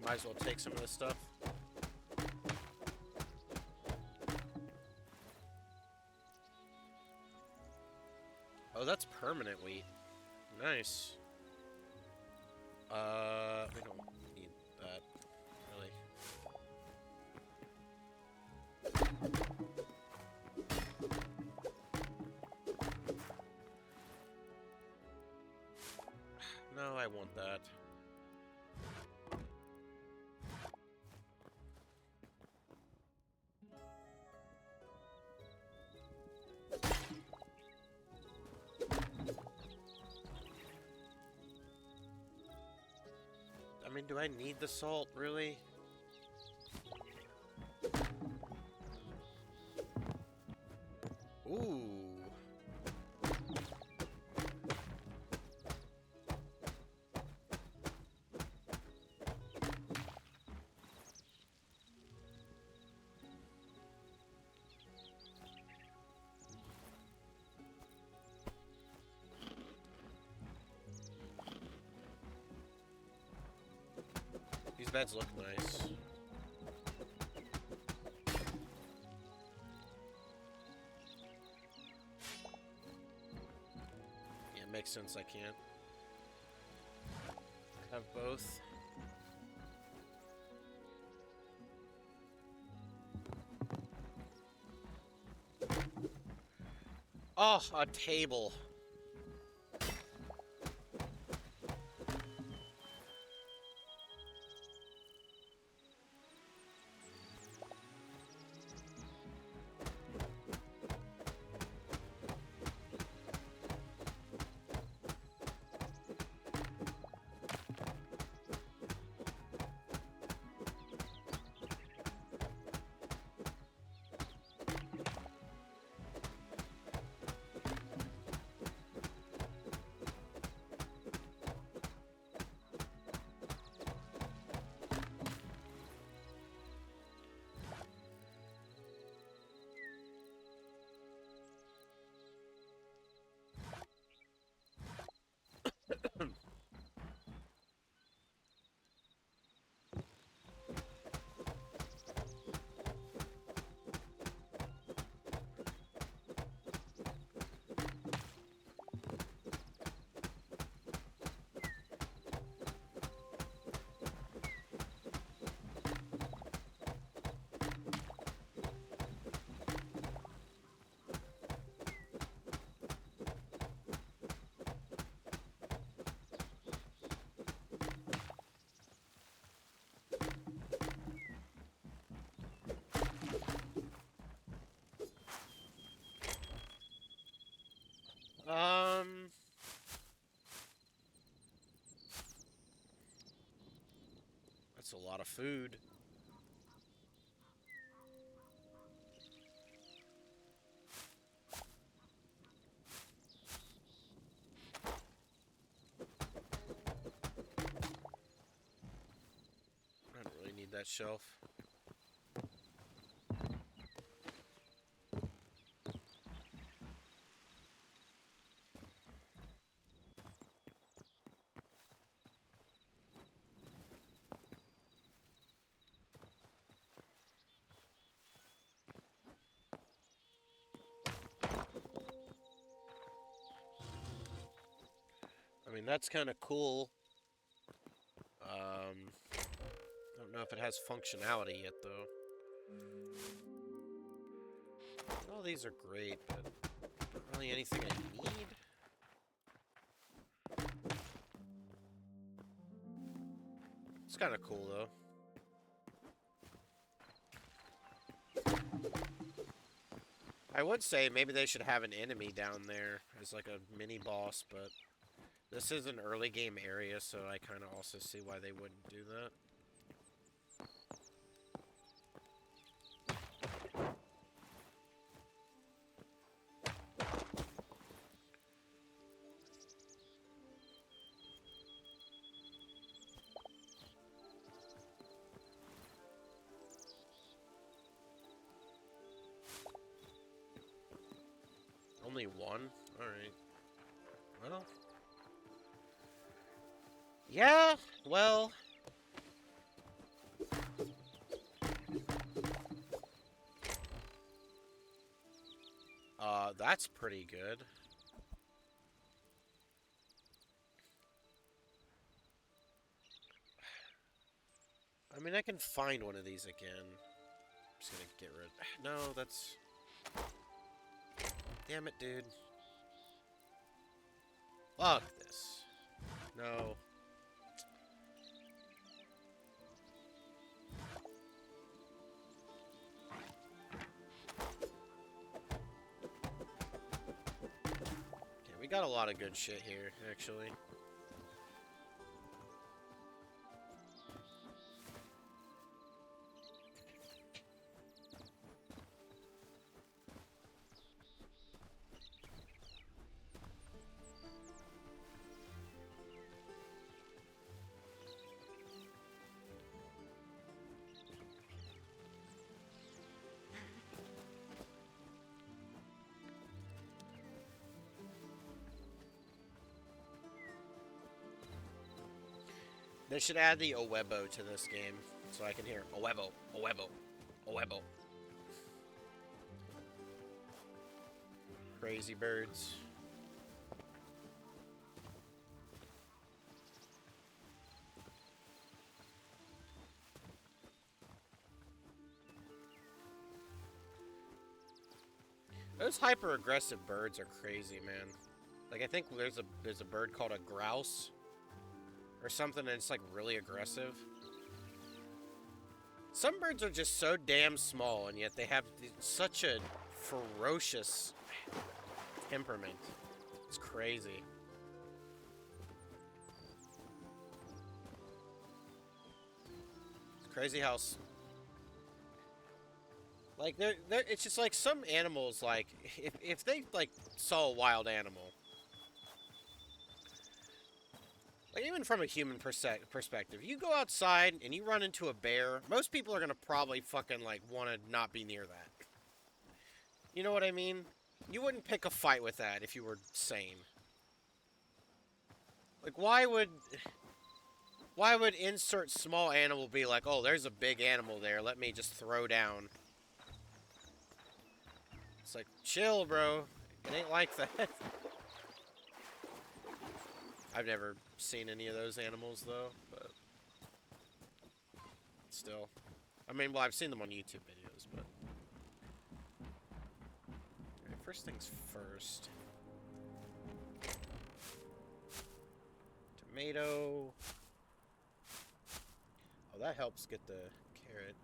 Might as well take some of this stuff. Oh, that's permanent wheat. Nice. We don't need that, really. No, I want that. I mean, do I need the salt, really? Ooh. These beds look nice. Yeah, it makes sense I can't have both. Oh, a table. That's a lot of food. I don't really need that shelf. I mean, that's kind of cool. I don't know if it has functionality yet, though. All these are great, but not really anything I need. It's kind of cool, though. I would say maybe they should have an enemy down there as like a mini boss, but this is an early game area, so I kind of also see why they wouldn't do that. Only one? Alright. Well. Yeah, well. That's pretty good. I mean, I can find one of these again. I'm just gonna get rid. No, that's. Damn it, dude. Fuck this. No. Okay, we got a lot of good shit here, actually. They should add the Owebo to this game, so I can hear Owebo, Owebo, Owebo. Crazy birds. Those hyper-aggressive birds are crazy, man. Like, I think there's a bird called a grouse or something, and it's like really aggressive. Some birds are just so damn small, and yet they have such a ferocious temperament. It's crazy. It's crazy how like it's just like some animals, like if they like saw a wild animal, like even from a human perspective, you go outside and you run into a bear, most people are gonna probably fucking like want to not be near that. You know what I mean? You wouldn't pick a fight with that if you were sane. Like why would insert small animal be like, oh, there's a big animal there, let me just throw down. It's like, chill, bro. It ain't like that. I've never seen any of those animals, though, but still. I mean, well, I've seen them on YouTube videos, but... Alright, first things first. Tomato. Oh, that helps get the carrot.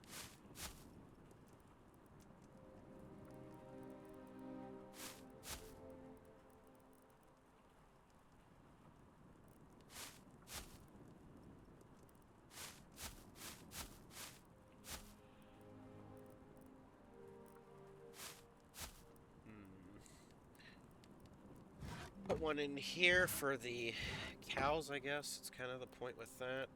Put one in here for the cows, I guess. It's kind of the point with that.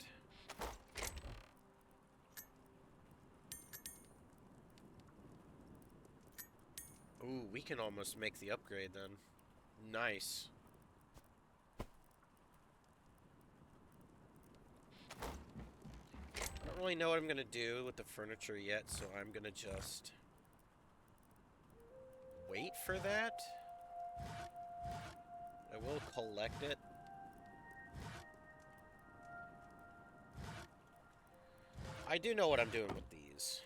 Ooh, we can almost make the upgrade then. Nice. I don't really know what I'm gonna do with the furniture yet, so I'm gonna just wait for that. I will collect it. I do know what I'm doing with these.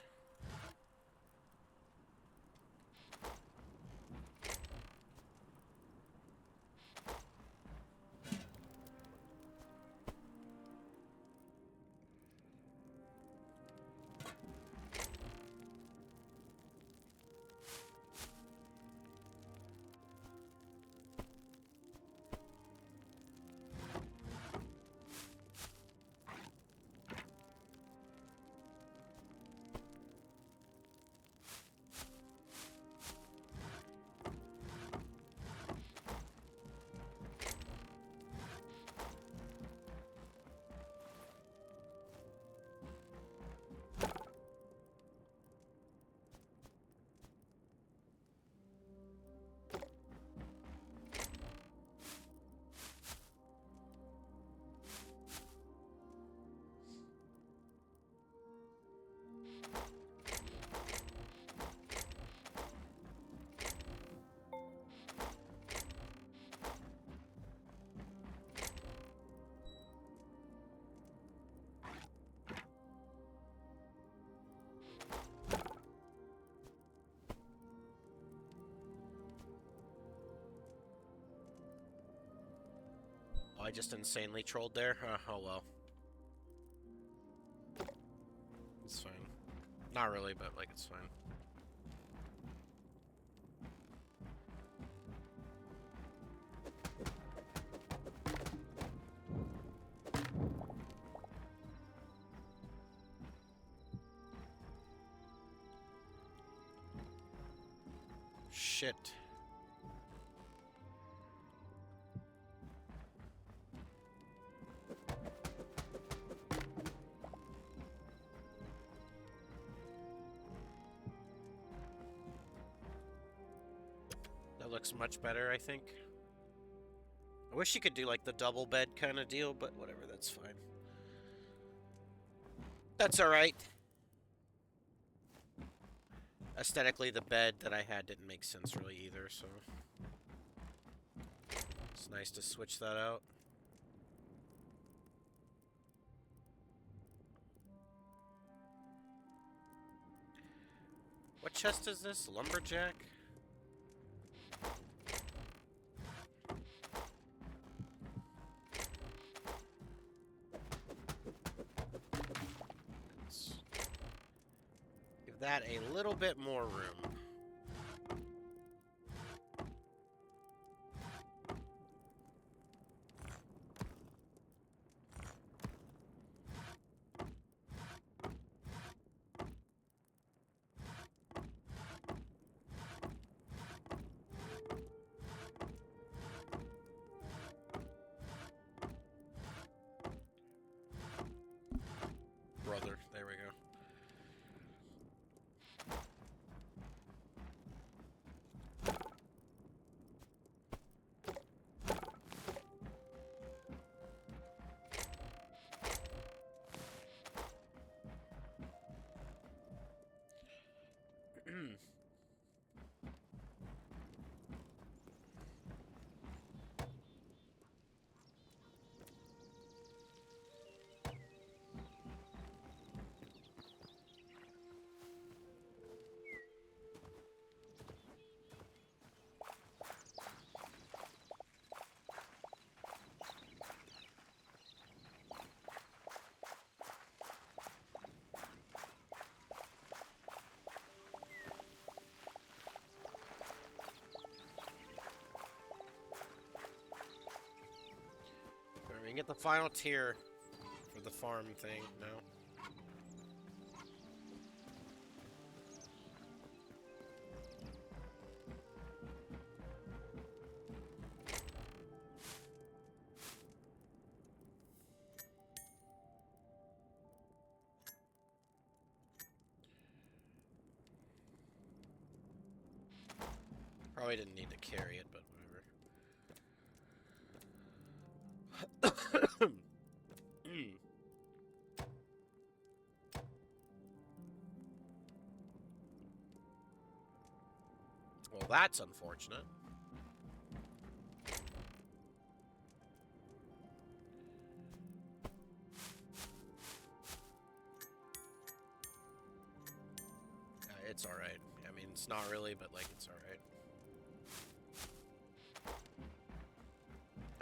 Oh, I just insanely trolled there? Oh well. It's fine. Not really, but like it's fine. Shit. That looks much better, I think. I wish you could do like the double bed kind of deal, but whatever, that's fine. That's alright. Aesthetically, the bed that I had didn't make sense really either, so it's nice to switch that out. What chest is this? Lumberjack? Let's give that a little bit more room. Brother, there we go. We can get the final tier for the farm thing now. Probably didn't need to carry it, but whatever. Well, that's unfortunate. It's alright. I mean, it's not really, but like, it's alright.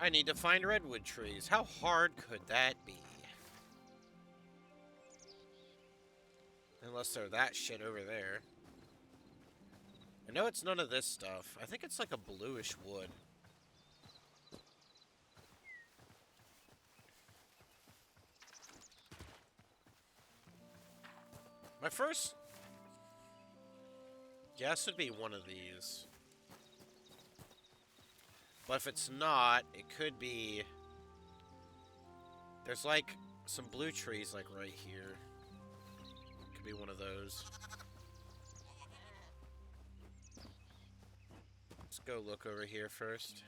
I need to find redwood trees. How hard could that be? Unless they're that shit over there. I know it's none of this stuff. I think it's like a bluish wood. My first guess would be one of these. But if it's not, it could be... There's like some blue trees like right here. Could be one of those. Let's go look over here first.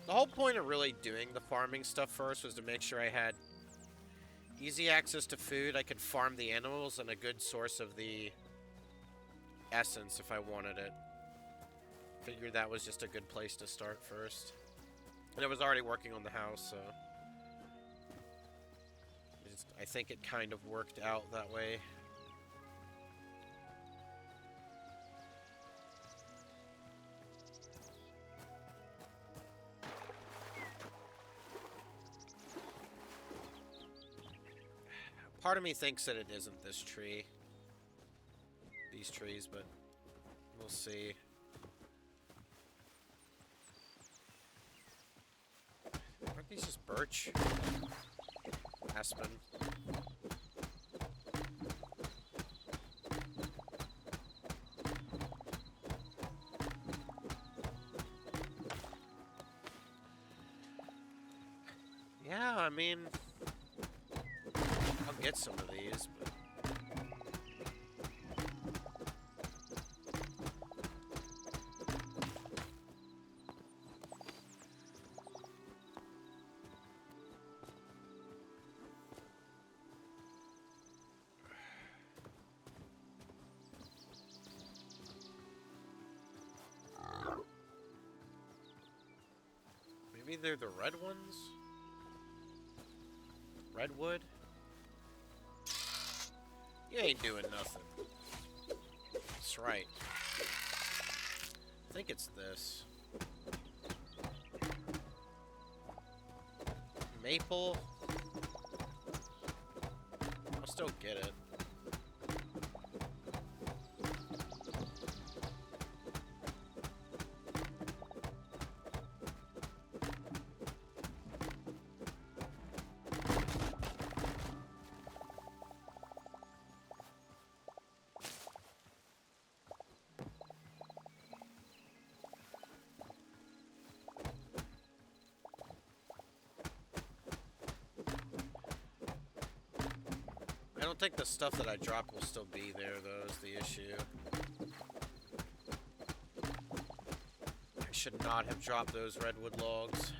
The whole point of really doing the farming stuff first was to make sure I had easy access to food, I could farm the animals, and a good source of the essence if I wanted it. Figured that was just a good place to start first. And I was already working on the house, so... I think it kind of worked out that way. Part of me thinks that it isn't this tree. These trees, but we'll see. Aren't these just birch? Aspen. Yeah, I mean... I'll get some of these, but... Maybe they're the red ones? Redwood? You ain't doing nothing. That's right. I think it's this. Maple? I'll still get it. I don't think the stuff that I dropped will still be there, though, is the issue. I should not have dropped those redwood logs.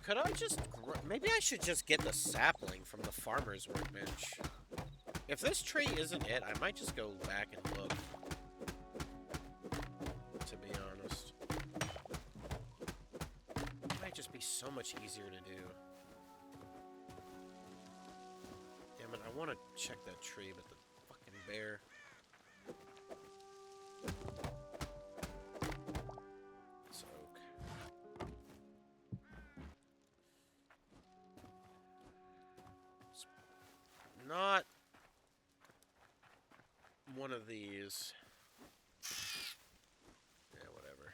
Could I just... Maybe I should just get the sapling from the farmer's workbench. If this tree isn't it, I might just go back and look. To be honest. It might just be so much easier to do. Damn it, I want to check that tree, but the fucking bear... Not one of these. Yeah, whatever.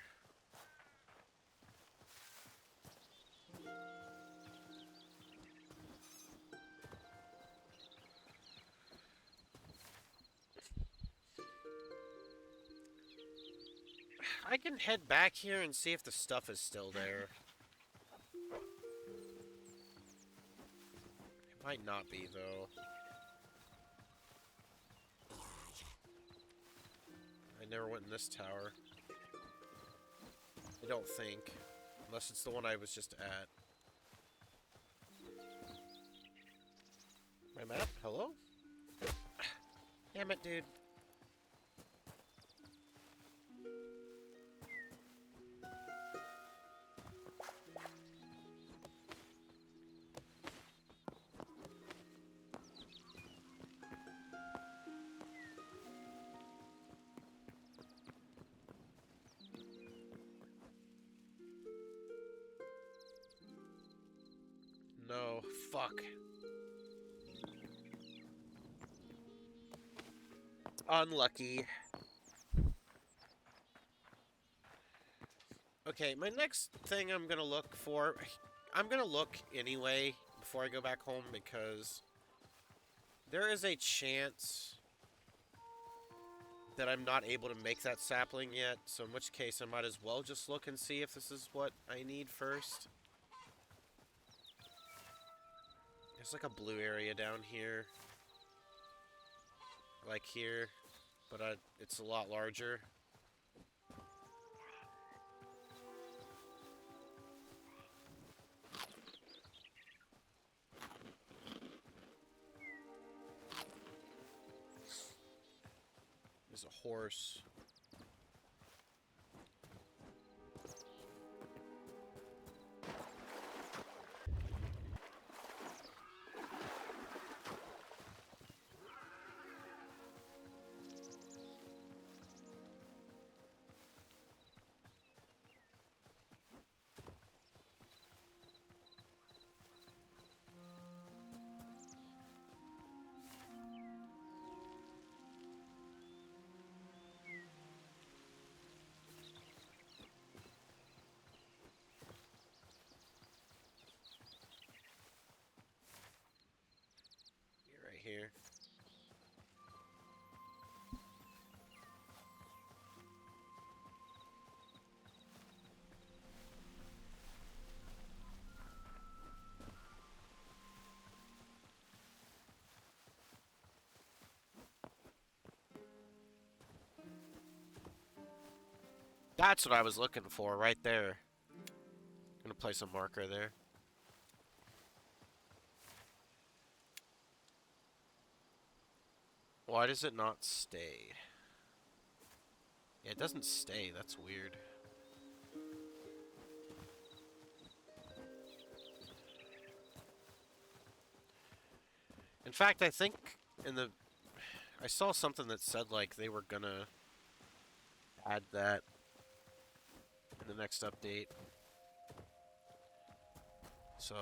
I can head back here and see if the stuff is still there. It might not be, though. I never went in this tower. I don't think. Unless it's the one I was just at. My map? Hello? Damn it, dude. No, fuck. Unlucky. Okay, my next thing I'm gonna look for... I'm gonna look anyway before I go back home because There is a chance that I'm not able to make that sapling yet, so in which case I might as well just look and see if this is what I need first. There's like a blue area down here. Like here. But it's a lot larger. There's a horse. Right here. That's what I was looking for, right there. Gonna place a marker there. Why does it not stay? Yeah, it doesn't stay. That's weird. In fact, I think in the... I saw something that said, like, they were gonna add that in the next update. So...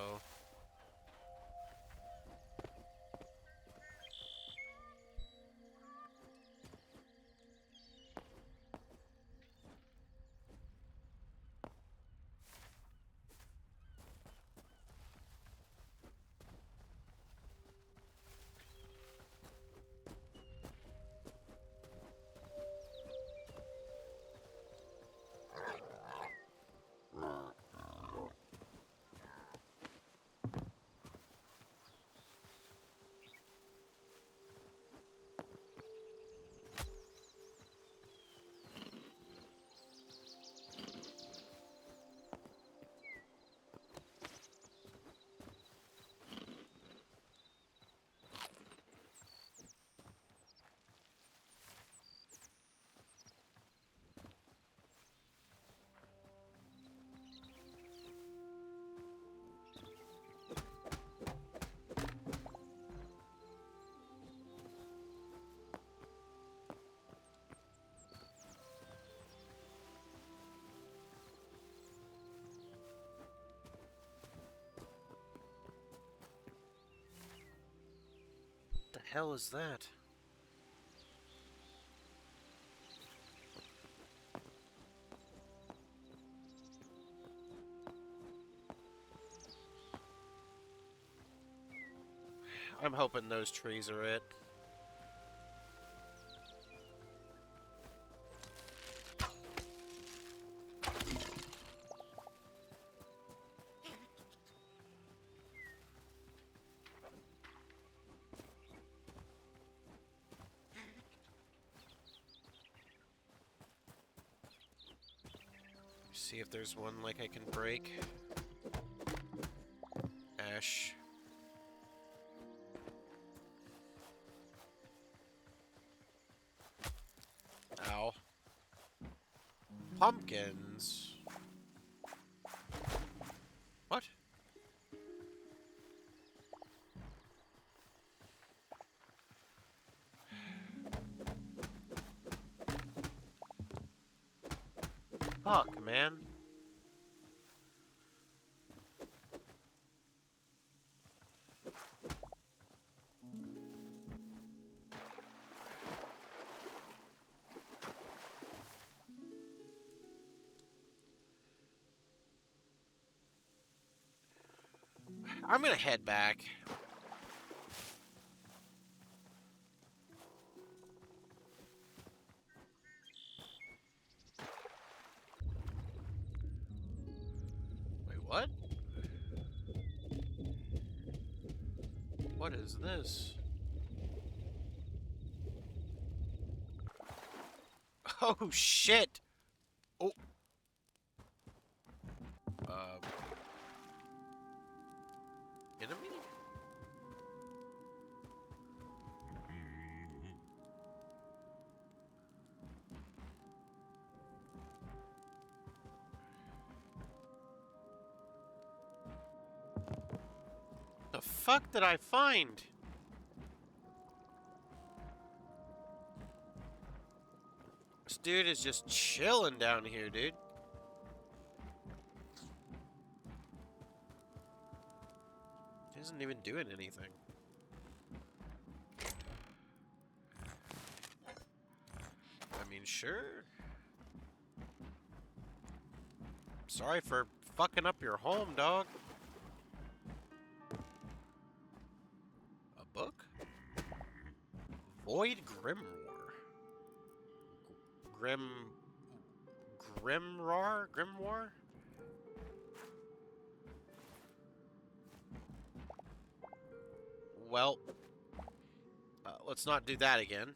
the hell is that? I'm hoping those trees are it. See if there's one like I can break. Ash. Ow. Pumpkins. What? Fuck, man. I'm gonna head back. What is this? Oh, shit! Oh. Enemy? The fuck did I find? This dude is just chilling down here, dude. He isn't even doing anything. I mean, sure. Sorry for fucking up your home, dog. A book? Void Grimoire. Grimoire? Well, let's not do that again.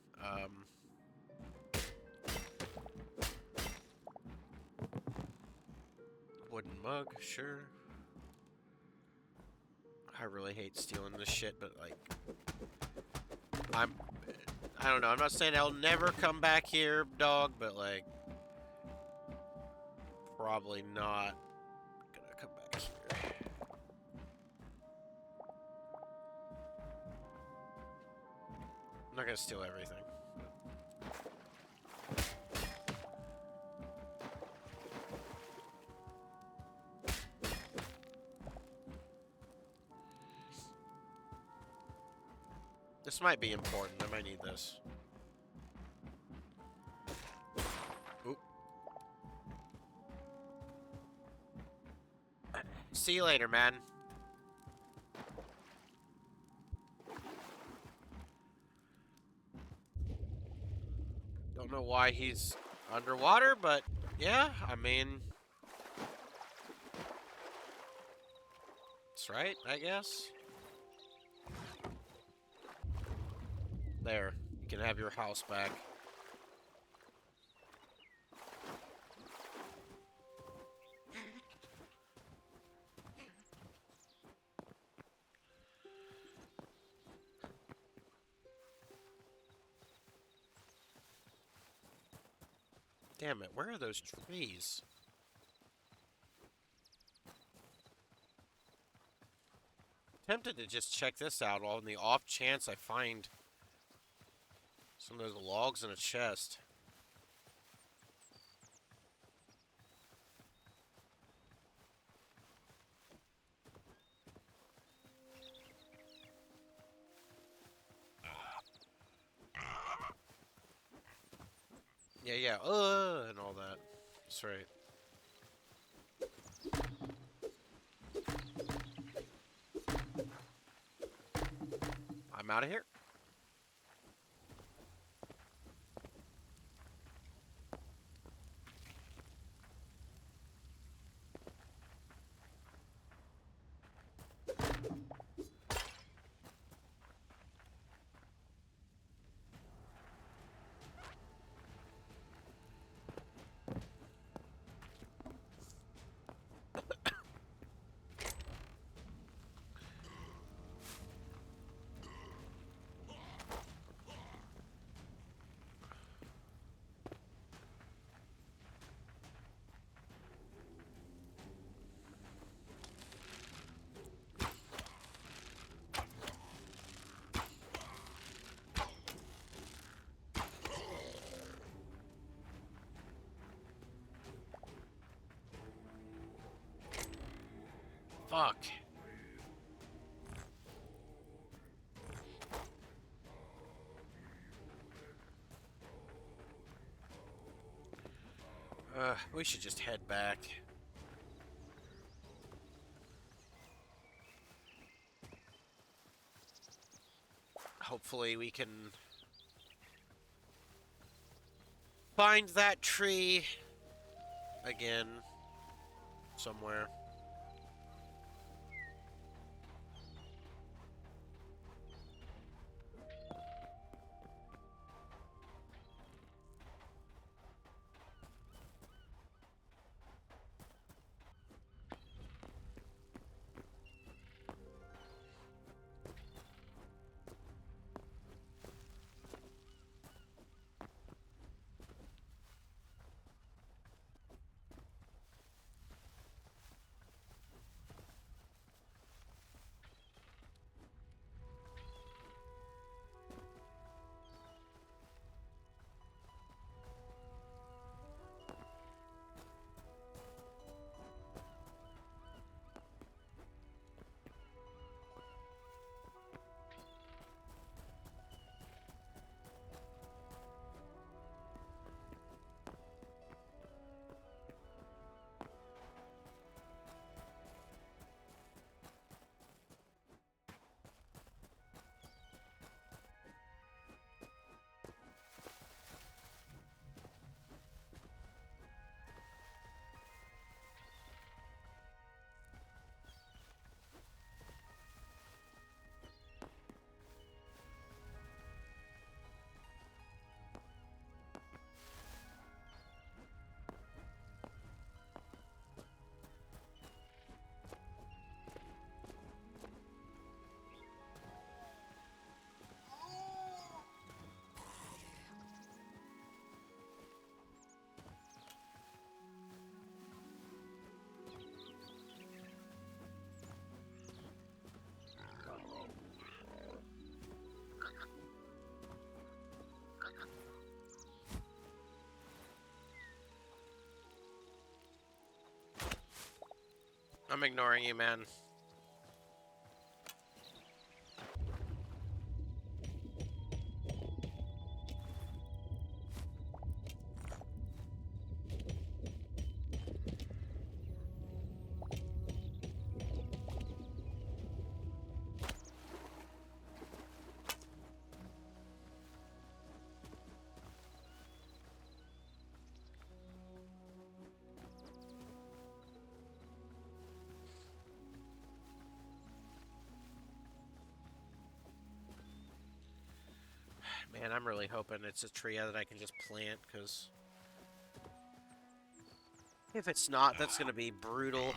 Wooden mug, sure. I really hate stealing this shit, but like, I don't know. I'm not saying I'll never come back here, dog, but like, probably not gonna come back here. I'm not gonna steal everything. This might be important. I might need this. Oop. See you later, man. Don't know why he's underwater, but yeah, I mean, that's right, I guess. There, you can have your house back. Damn it, where are those trees? Tempted to just check this out on the off chance I find some of those logs in a chest. Yeah, and all that. That's right. I'm out of here. Fuck. We should just head back. Hopefully we can find that tree again somewhere. I'm ignoring you, man. Man, I'm really hoping it's a tree that I can just plant, because if it's not, that's going to be brutal.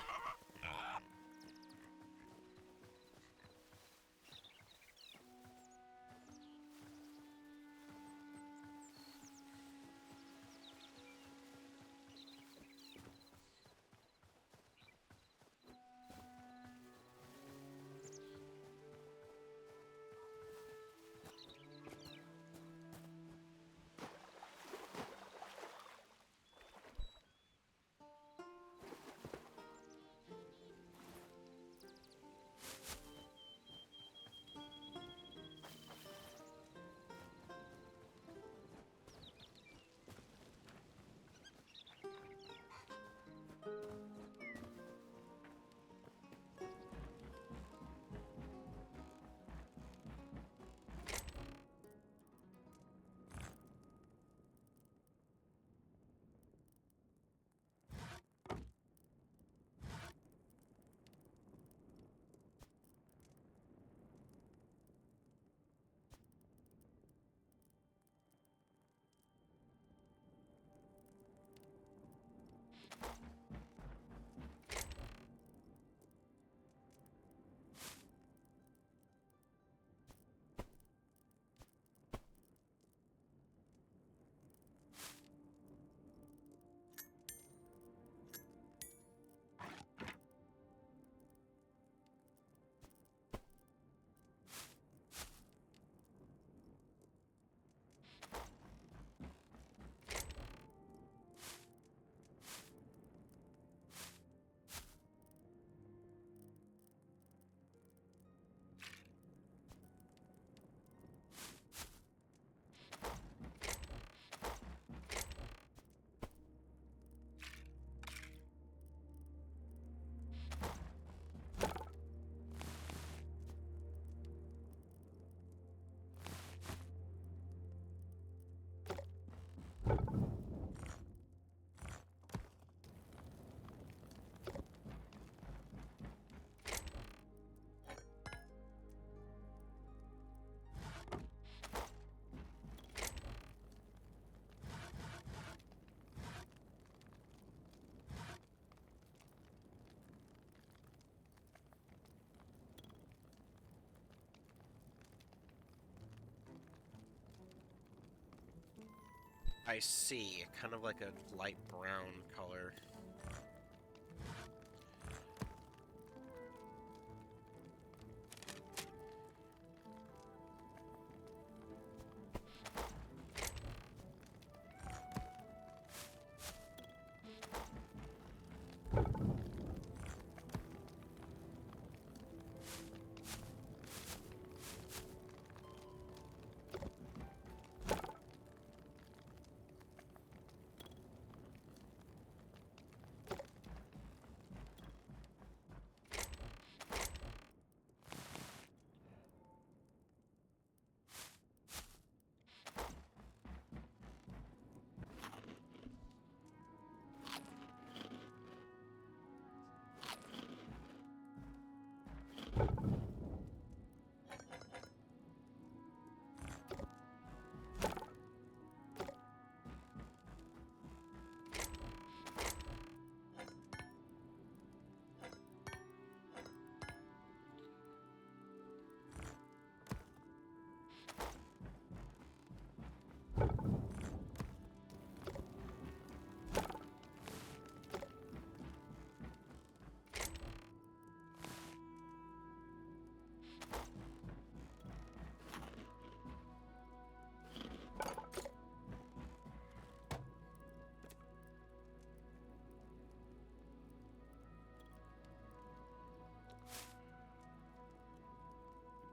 I see. Kind of like a light brown color.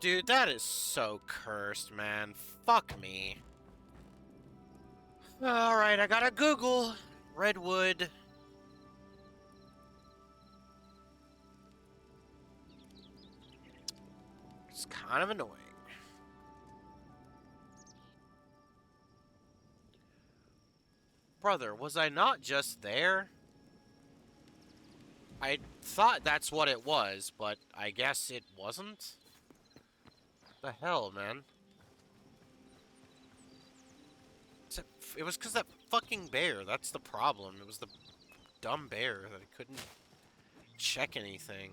Dude, that is so cursed, man. Fuck me. Alright, I gotta Google. Redwood. It's kind of annoying. Brother, was I not just there? I thought that's what it was, but I guess it wasn't? The hell, man? It was because that fucking bear. That's the problem. It was the dumb bear that I couldn't check anything.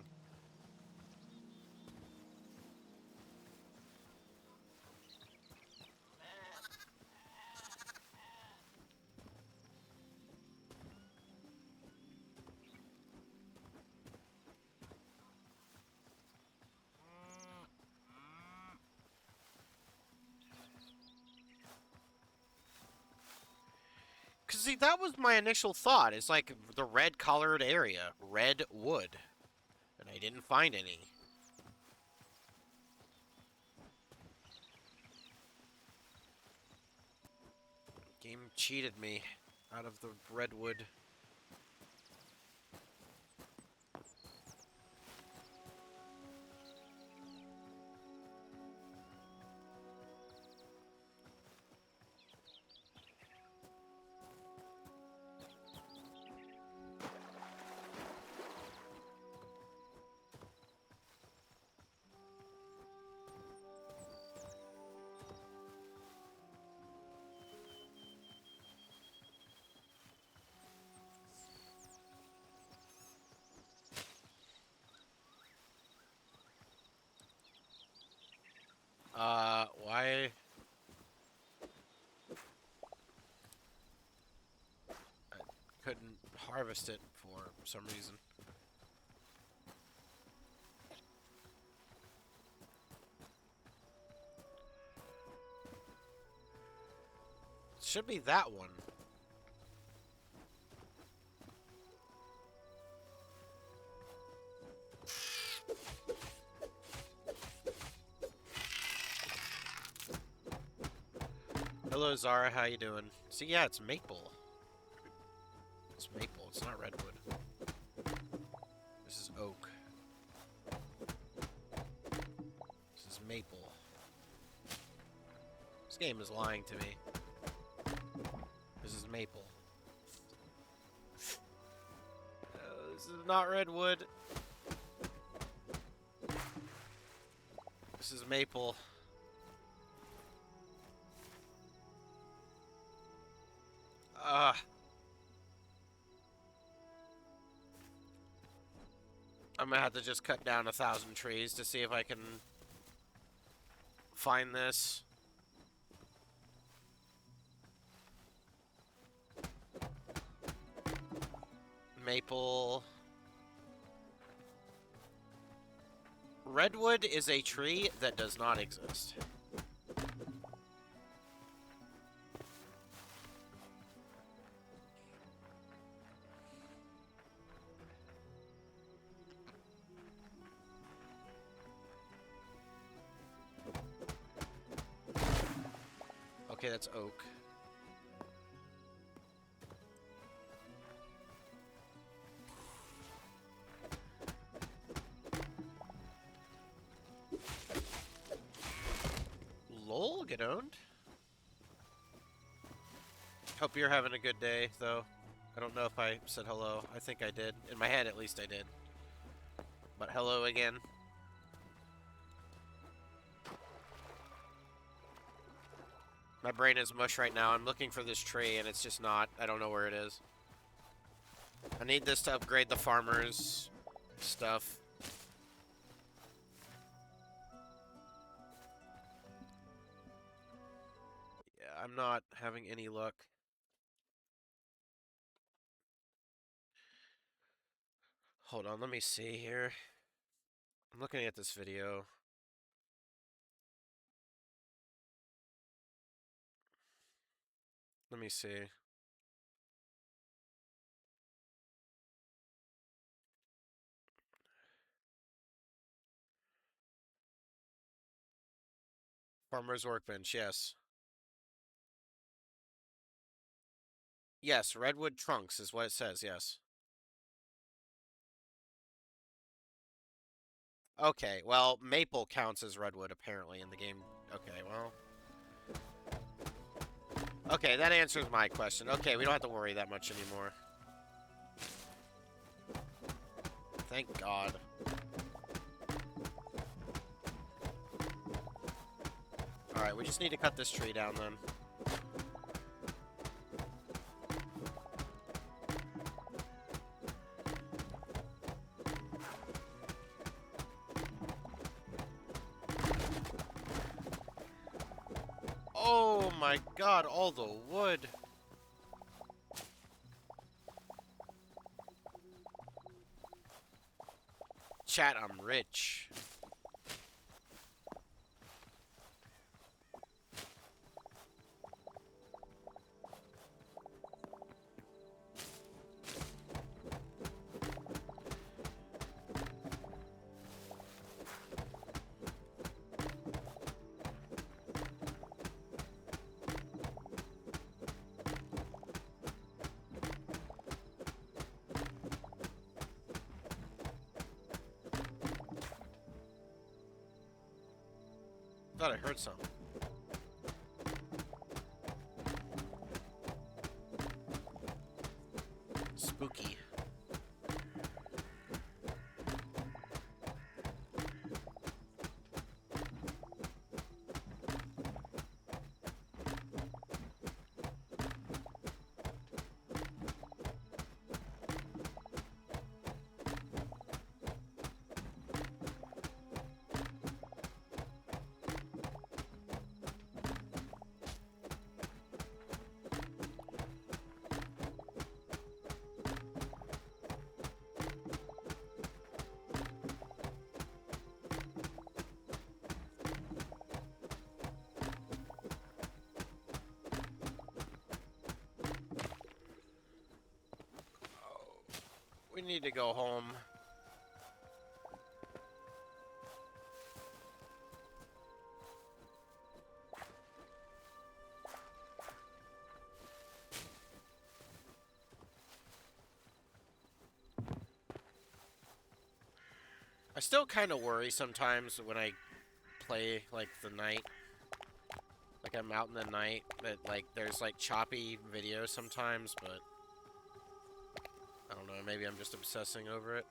Because, see, that was my initial thought. It's like the red-colored area. Red wood. And I didn't find any. Game cheated me out of the redwood. Why? I couldn't harvest it for some reason. Should be that one. Hello, Zara. How you doing? See, yeah, it's maple. It's maple. It's not redwood. This is oak. This is maple. This game is lying to me. This is maple. This is not redwood. This is maple. I'm gonna have to just cut down 1,000 trees to see if I can find this. Maple. Redwood is a tree that does not exist. Okay, that's oak. Lol, get owned. Hope you're having a good day, though. I don't know if I said hello. I think I did. In my head, at least I did. But hello again. My brain is mush right now. I'm looking for this tree, and it's just not. I don't know where it is. I need this to upgrade the farmer's stuff. Yeah, I'm not having any luck. Hold on, let me see here. I'm looking at this video. Let me see. Farmer's workbench, yes. Yes, redwood trunks is what it says, yes. Okay, well, maple counts as redwood, apparently, in the game. Okay, well... Okay, that answers my question. Okay, we don't have to worry that much anymore. Thank God. Alright, we just need to cut this tree down, then. Oh my God, all the wood. Chat, I'm rich. Thought I heard something. Spooky. We need to go home. I still kind of worry sometimes when I play, like, the night. Like, I'm out in the night, that, like, there's, like, choppy videos sometimes, but... I don't know, maybe I'm just obsessing over it.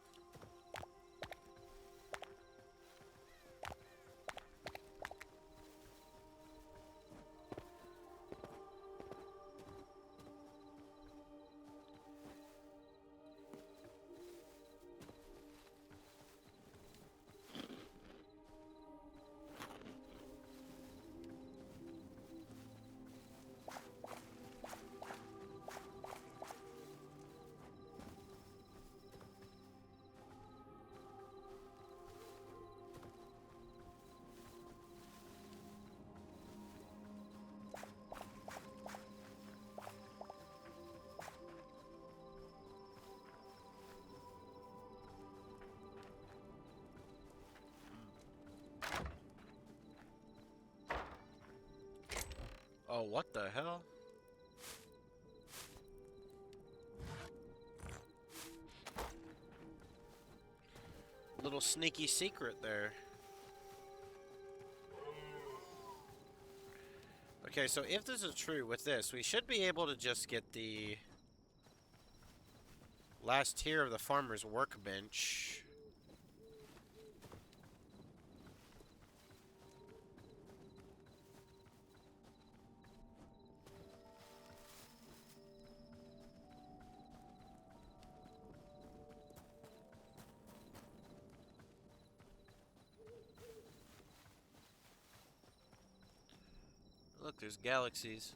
Oh, what the hell? Little sneaky secret there. Okay, so if this is true with this, we should be able to just get the last tier of the farmer's workbench. Look, there's galaxies.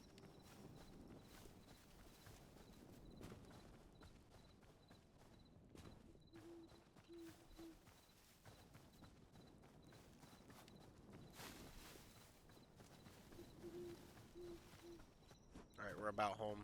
Alright, we're about home.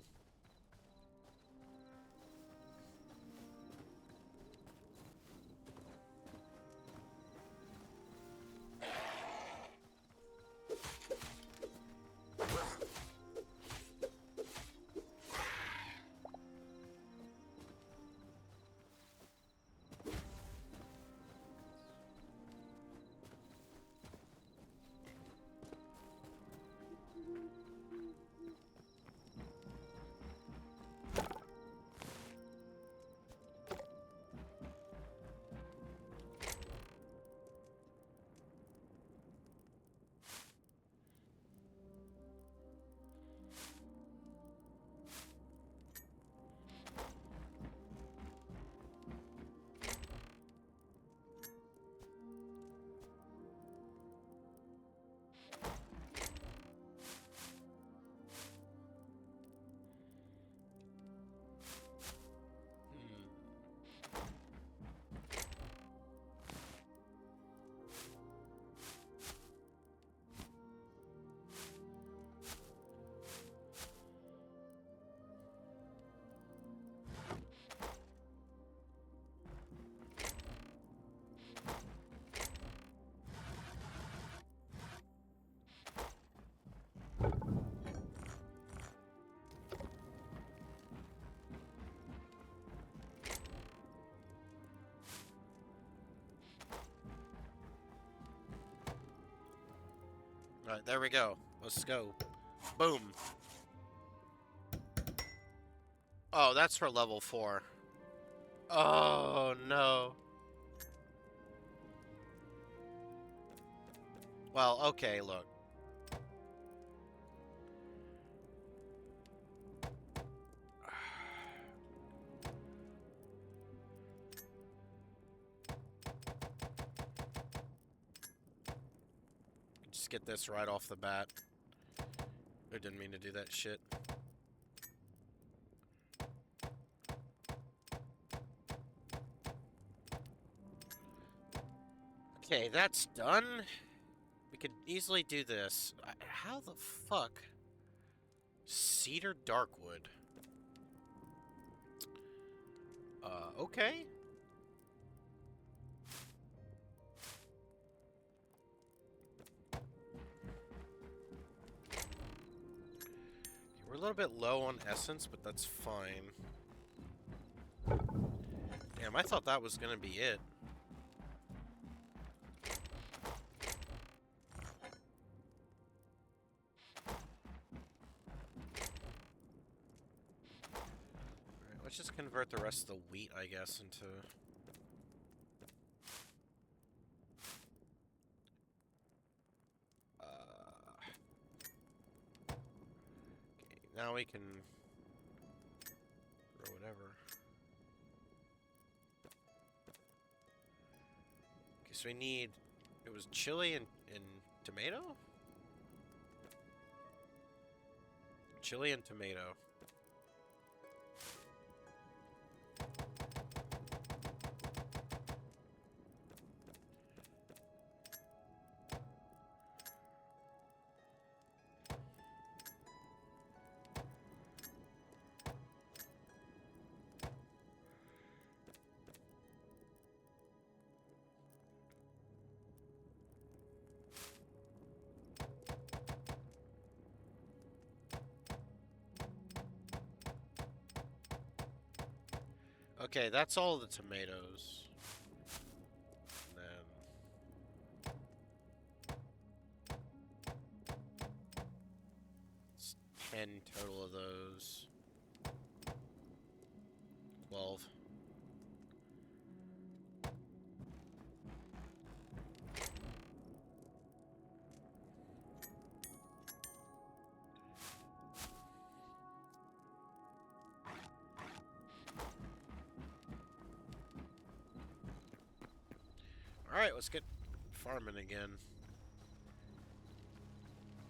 Alright, there we go. Let's go. Boom. Oh, that's for level 4. Oh, no. Well, okay, look. Just get this right off the bat. I didn't mean to do that shit. Okay, that's done. We could easily do this. How the fuck? Cedar Darkwood. Okay. We're a little bit low on essence, but that's fine. Damn, I thought that was gonna be it. Alright, let's just convert the rest of the wheat, I guess, into... Okay, now we can... grow whatever. Okay, so we need... It was chili and tomato? Chili and tomato. Okay, that's all the tomatoes. And then... It's 10 total of those. 12. Alright, let's get farming again.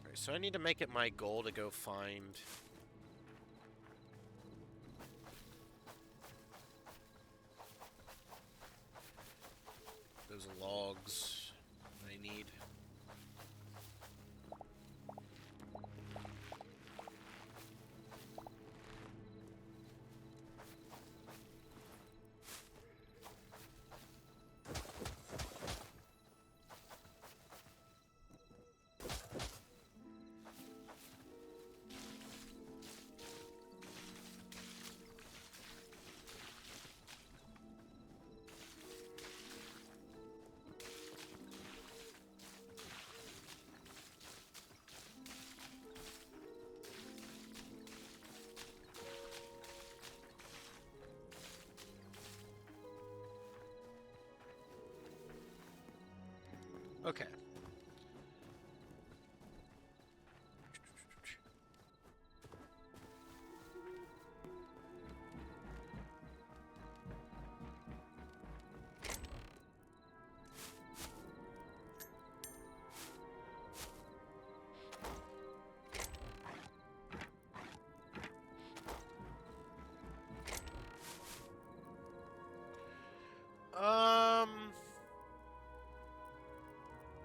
Alright, so I need to make it my goal to go find... those logs I need. Okay.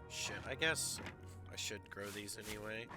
Shit, I guess I should grow these anyway.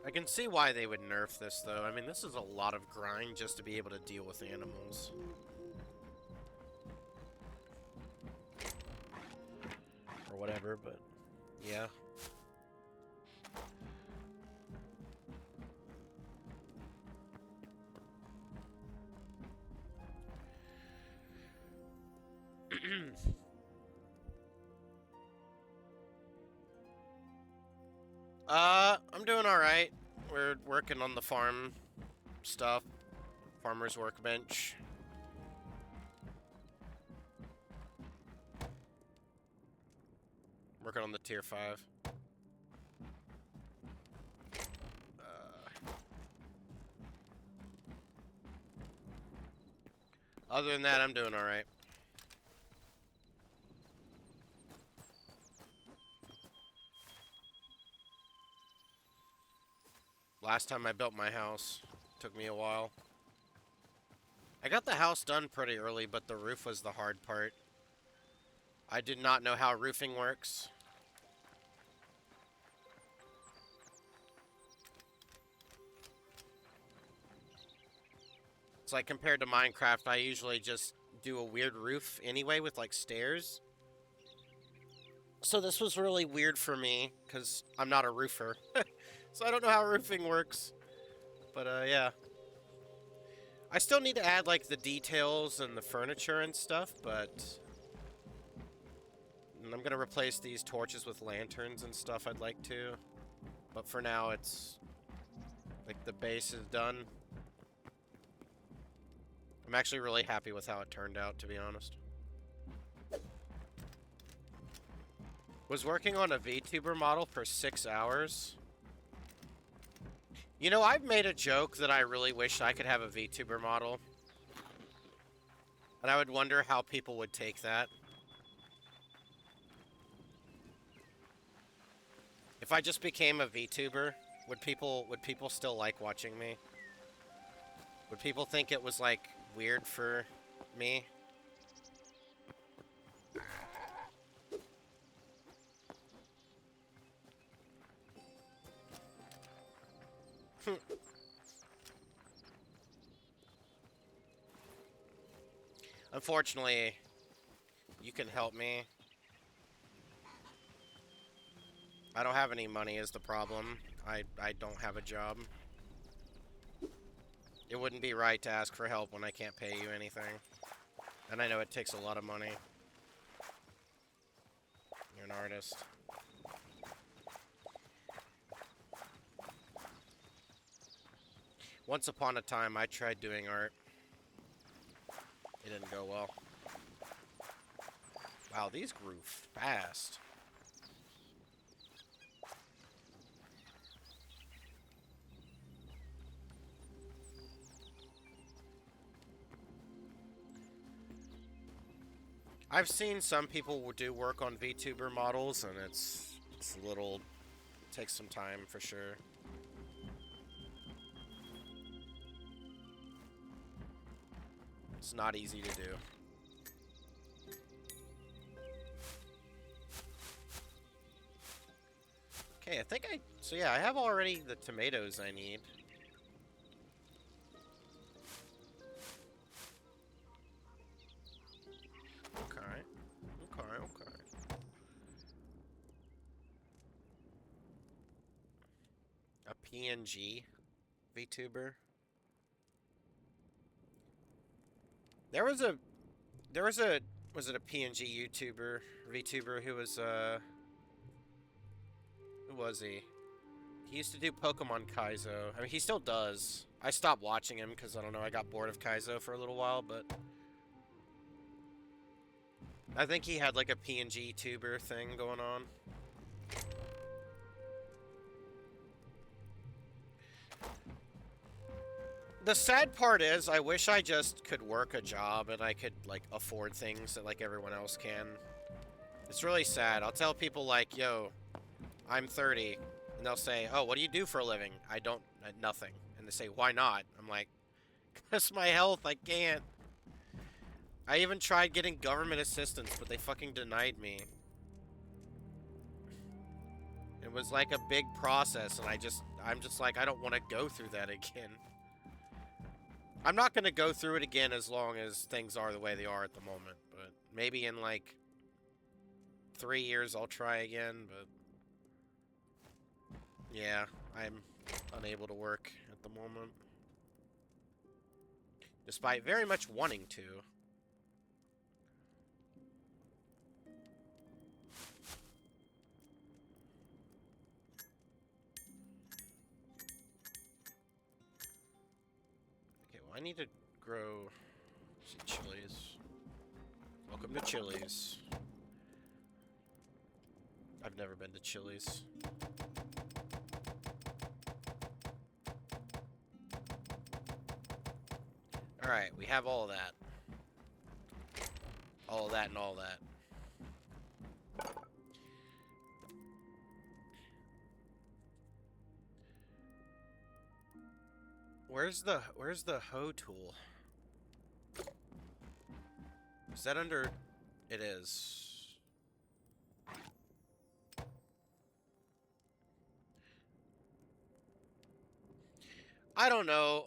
I can see why they would nerf this, though. I mean, this is a lot of grind just to be able to deal with animals. Or whatever, but yeah. I'm doing alright. We're working on the farm stuff. Farmer's workbench. Working on the tier 5. Other than that, I'm doing alright. Last time I built my house, took me a while. I got the house done pretty early, but the roof was the hard part. I did not know how roofing works. It's like compared to Minecraft, I usually just do a weird roof anyway with like stairs. So this was really weird for me, because I'm not a roofer. So I don't know how roofing works. But, yeah. I still need to add, like, the details and the furniture and stuff, but... And I'm gonna replace these torches with lanterns and stuff I'd like to. But for now, it's... like, the base is done. I'm actually really happy with how it turned out, to be honest. Was working on a VTuber model for 6 hours. You know, I've made a joke that I really wish I could have a VTuber model. And I would wonder how people would take that. If I just became a VTuber, would people still like watching me? Would people think it was, like, weird for me? Unfortunately, you can help me. I don't have any money is the problem. I don't have a job. It wouldn't be right to ask for help when I can't pay you anything. And I know it takes a lot of money. You're an artist. Once upon a time, I tried doing art. It didn't go well. Wow, these grew fast. I've seen some people do work on VTuber models, and it's a little... takes some time, for sure. It's not easy to do. Okay, I think so yeah, I have already the tomatoes I need. Okay. A PNG VTuber. Was it a PNG YouTuber, VTuber who was, who was he? He used to do Pokemon Kaizo. I mean, he still does. I stopped watching him because, I don't know, I got bored of Kaizo for a little while, but... I think he had, like, a PNG tuber thing going on. The sad part is, I wish I just could work a job and I could, like, afford things that, like, everyone else can. It's really sad. I'll tell people, like, yo, I'm 30, and they'll say, oh, what do you do for a living? I don't, nothing. And they say, why not? I'm like, because my health, I can't. I even tried getting government assistance, but they fucking denied me. It was like a big process, and I'm just like, I don't want to go through that again. I'm not going to go through it again as long as things are the way they are at the moment, but maybe in like 3 years I'll try again, but yeah, I'm unable to work at the moment. Despite very much wanting to. Okay, well I need to grow some chilies. Welcome to Chili's. I've never been to Chili's. Alright, we have all of that. All of that and all that. Where's the hoe tool? Is that under... It is. I don't know.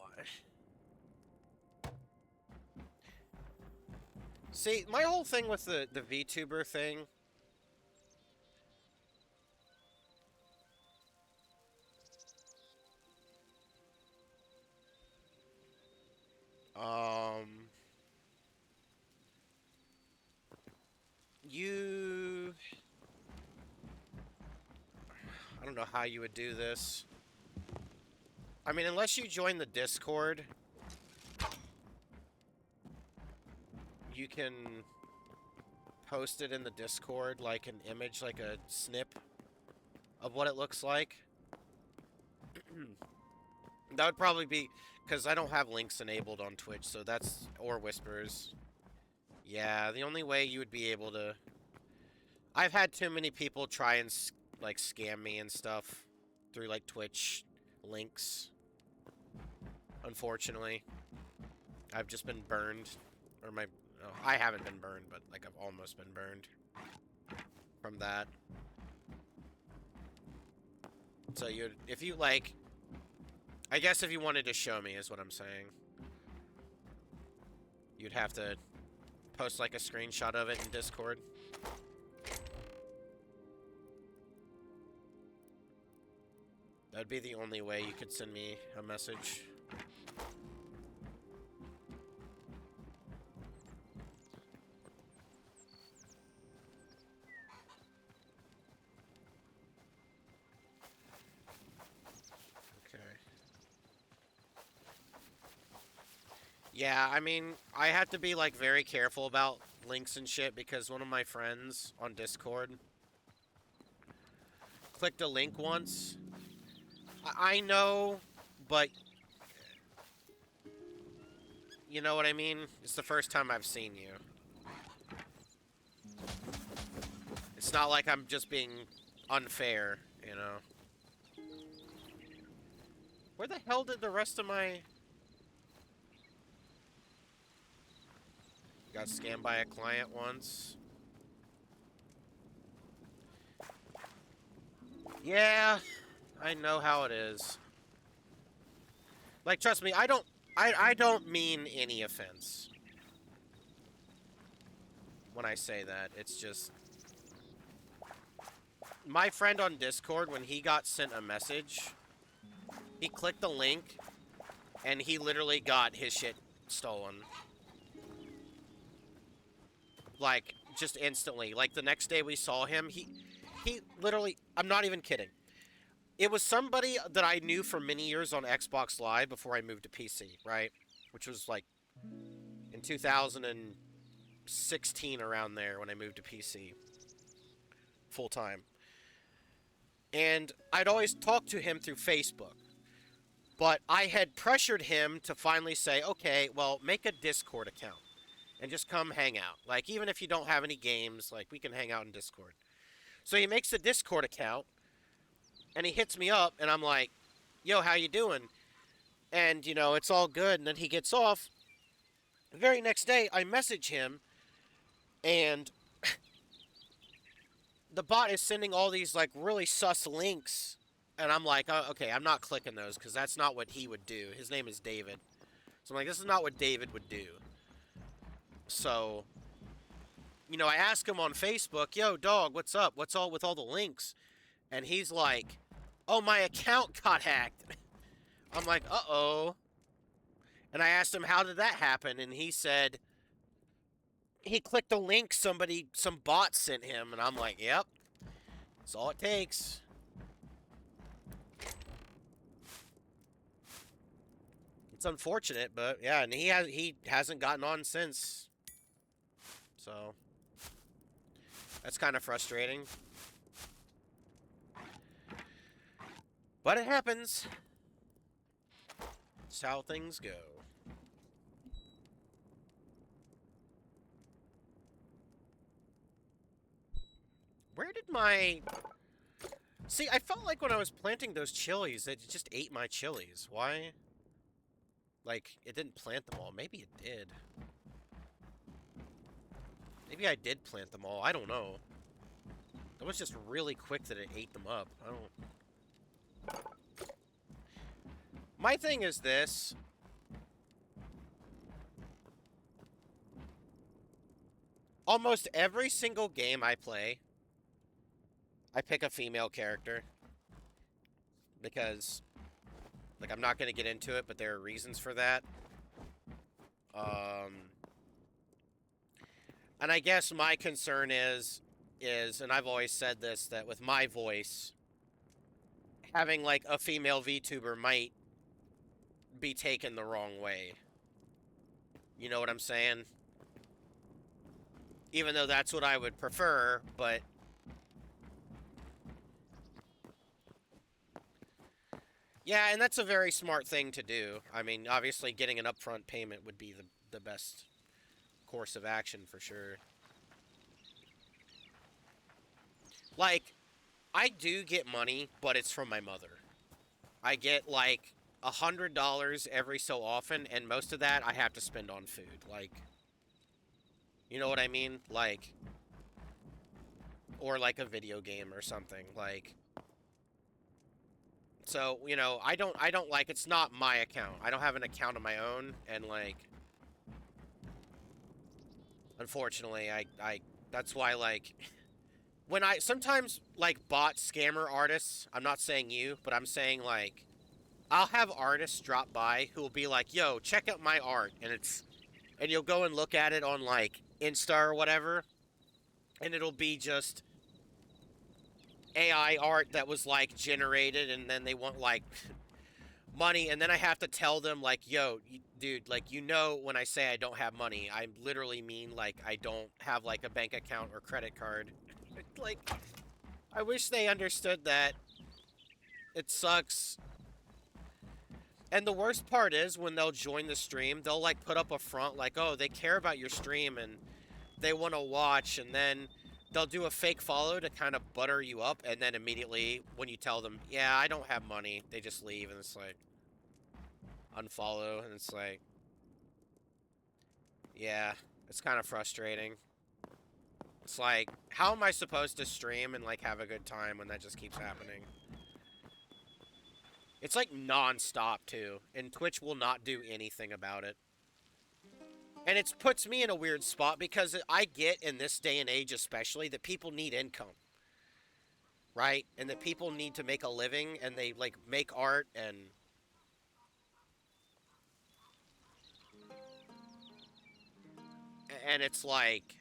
See, my whole thing with the VTuber thing... You... I don't know how you would do this. I mean, unless you join the Discord, you can post it in the Discord, like an image, like a snip of what it looks like. That would probably be... Because I don't have links enabled on Twitch, so that's... Or Whispers. Yeah, the only way you would be able to... I've had too many people try and, like, scam me and stuff through, like, Twitch links. Unfortunately. I've just been burned. Or my... Oh, I haven't been burned, but, like, I've almost been burned from that. So, if you, like... I guess if you wanted to show me, is what I'm saying. You'd have to post, like, a screenshot of it in Discord. That'd be the only way you could send me a message. Okay. Yeah, I mean, I have to be, like, very careful about links and shit because one of my friends on Discord clicked a link once. I know, but you know what I mean? It's the first time I've seen you. It's not like I'm just being unfair, you know? Where the hell did the rest of my... Got scammed by a client once. Yeah, I know how it is. Like, trust me, I don't mean any offense when I say that. It's just... My friend on Discord, when he got sent a message, he clicked the link, and he literally got his shit stolen. Like, just instantly. Like, the next day we saw him, he literally... I'm not even kidding. It was somebody that I knew for many years on Xbox Live before I moved to PC, right? Which was, like, in 2016, around there, when I moved to PC. Full-time. And I'd always talked to him through Facebook. But I had pressured him to finally say, okay, well, make a Discord account. And just come hang out. Like, even if you don't have any games, like, we can hang out in Discord. So he makes a Discord account, and he hits me up, and I'm like, yo, how you doing? And, you know, it's all good, and then he gets off. The very next day, I message him, and the bot is sending all these like really sus links, and I'm like, oh, okay, I'm not clicking those because that's not what he would do. His name is David, so I'm like, this is not what David would do. So, you know, I ask him on Facebook, yo, dog, what's up? What's all with all the links? And he's like, oh, my account got hacked. I'm like, uh-oh. And I asked him, how did that happen? And he said, he clicked the link some bot sent him. And I'm like, yep, that's all it takes. It's unfortunate, but yeah, and he hasn't gotten on since. So that's kind of frustrating. But it happens. It's how things go. Where did my... See, I felt like when I was planting those chilies, it just ate my chilies. Why? Like, it didn't plant them all. Maybe it did. Maybe I did plant them all. I don't know. It was just really quick that it ate them up. I don't... My thing is this. Almost every single game I play, I pick a female character. Because, like, I'm not going to get into it, but there are reasons for that. And I guess my concern is, and I've always said this, that with my voice, having, like, a female VTuber might be taken the wrong way. You know what I'm saying? Even though that's what I would prefer, but... Yeah, and that's a very smart thing to do. I mean, obviously getting an upfront payment would be the best course of action for sure. Like, I do get money, but it's from my mother. I get, like, $100 every so often, and most of that I have to spend on food. Like, you know what I mean? Like, or like a video game or something. Like, so, you know, I don't like, it's not my account. I don't have an account of my own, and like, unfortunately, that's why, like, when sometimes, like, bot scammer artists, I'm not saying you, but I'm saying, like, I'll have artists drop by who will be like, yo, check out my art, and you'll go and look at it on, like, Insta or whatever, and it'll be just AI art that was, like, generated, and then they want, like, money, and then I have to tell them, like, yo, dude, like, you know when I say I don't have money, I literally mean, like, I don't have, like, a bank account or credit card. Like, I wish they understood that. It sucks. And the worst part is, when they'll join the stream, they'll, like, put up a front, like, oh, they care about your stream, and they want to watch, and then they'll do a fake follow to kind of butter you up, and then immediately, when you tell them, yeah, I don't have money, they just leave, and it's like, unfollow, and it's like, yeah, it's kind of frustrating. It's like, how am I supposed to stream and, like, have a good time when that just keeps happening? It's, like, non-stop, too, and Twitch will not do anything about it. And it puts me in a weird spot, because I get, in this day and age especially, that people need income. Right? And that people need to make a living, and they, like, make art, and... And it's like...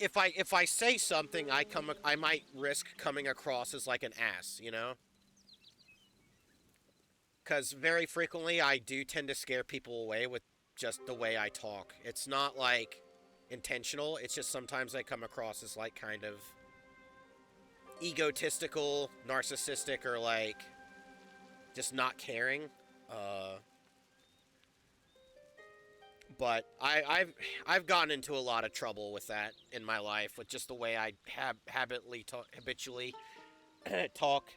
If I say something, I might risk coming across as, like, an ass, you know? Because very frequently, I do tend to scare people away with just the way I talk. It's not, like, intentional. It's just sometimes I come across as, like, kind of egotistical, narcissistic, or, like, just not caring. But I've gotten into a lot of trouble with that in my life, with just the way I habitually talk.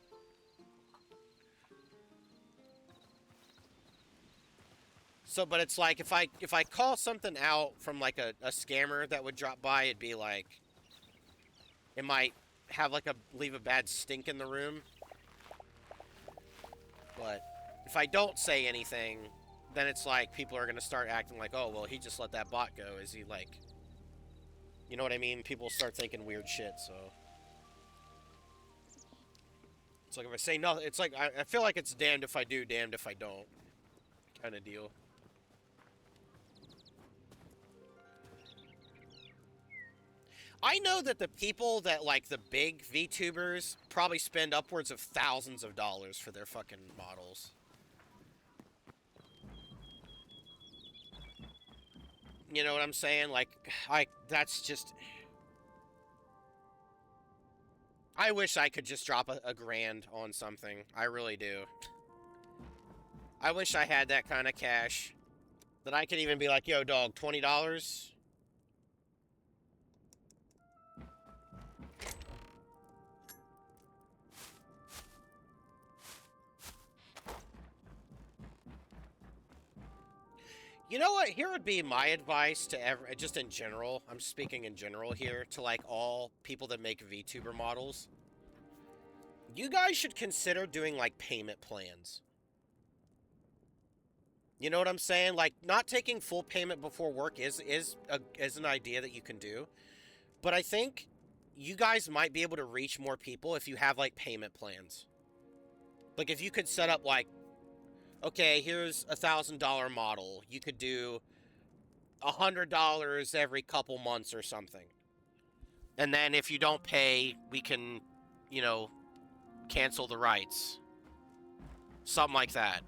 So, but it's like, if I call something out from, like, a scammer that would drop by, it'd be like, It might have like leave a bad stink in the room. But if I don't say anything, then it's like people are gonna start acting like, oh well, he just let that bot go. Is he like, you know what I mean? People start thinking weird shit. So it's like if I say no, it's like I feel like it's damned if I do, damned if I don't, kind of deal. I know that the people that like the big VTubers probably spend upwards of thousands of dollars for their fucking models. You know what I'm saying? Like, that's just... I wish I could just drop a grand on something. I really do. I wish I had that kind of cash. That I could even be like, yo, dog, $20? You know what? Here would be my advice to just in general. I'm speaking in general here to like all people that make VTuber models. You guys should consider doing like payment plans. You know what I'm saying? Like not taking full payment before work is an idea that you can do. But I think you guys might be able to reach more people if you have like payment plans. Like if you could set up like, okay, here's $1,000 model. You could do $100 every couple months or something. And then if you don't pay, we can, you know, cancel the rights. Something like that.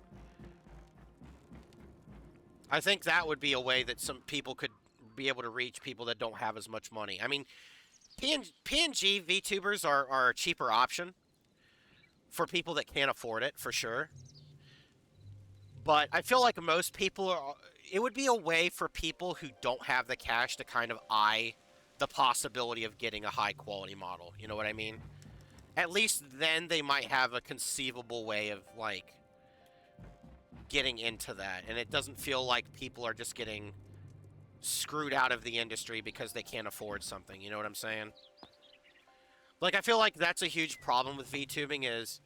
I think that would be a way that some people could be able to reach people that don't have as much money. I mean, PNG VTubers are a cheaper option for people that can't afford it, for sure. But I feel like most people are... It would be a way for people who don't have the cash to kind of eye the possibility of getting a high-quality model. You know what I mean? At least then they might have a conceivable way of, like, getting into that. And it doesn't feel like people are just getting screwed out of the industry because they can't afford something. You know what I'm saying? Like, I feel like that's a huge problem with VTubing is...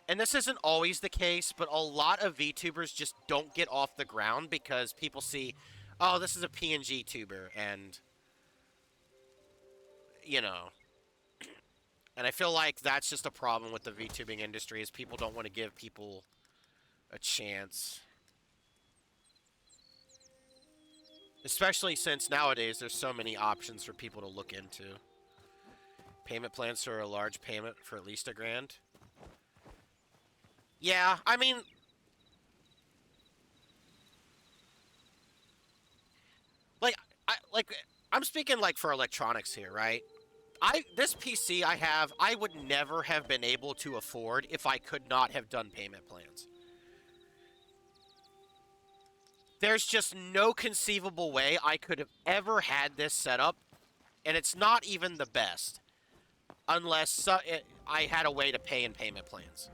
And this isn't always the case, but a lot of VTubers just don't get off the ground because people see, oh, this is a PNG tuber, and, you know. And I feel like that's just a problem with the VTubing industry is people don't want to give people a chance. Especially since nowadays there's so many options for people to look into. Payment plans for a large payment for at least $1,000. Yeah, I mean... Like, I'm speaking, like, for electronics here, right? This PC I have, I would never have been able to afford if I could not have done payment plans. There's just no conceivable way I could have ever had this set up, and it's not even the best, unless I had a way to pay in payment plans.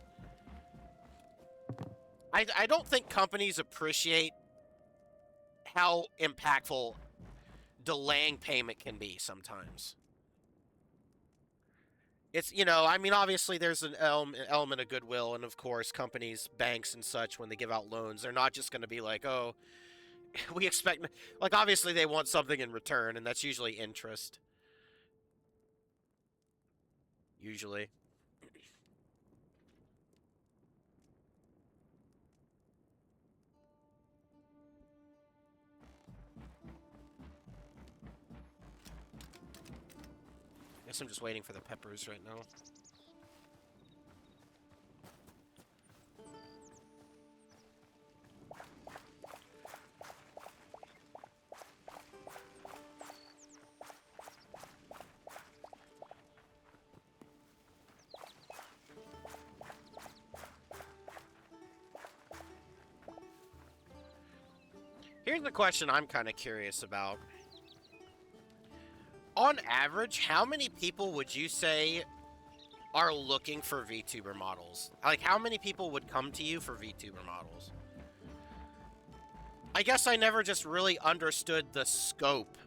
I don't think companies appreciate how impactful delaying payment can be sometimes. It's, you know, I mean, obviously there's an element of goodwill, and of course companies, banks and such, when they give out loans, they're not just going to be like, oh, we expect... Like, obviously they want something in return, and that's usually interest. Usually. Guess I'm just waiting for the peppers right now. Here's the question I'm kind of curious about. On average, how many people would you say are looking for VTuber models? Like, how many people would come to you for VTuber models? I guess I never just really understood the scope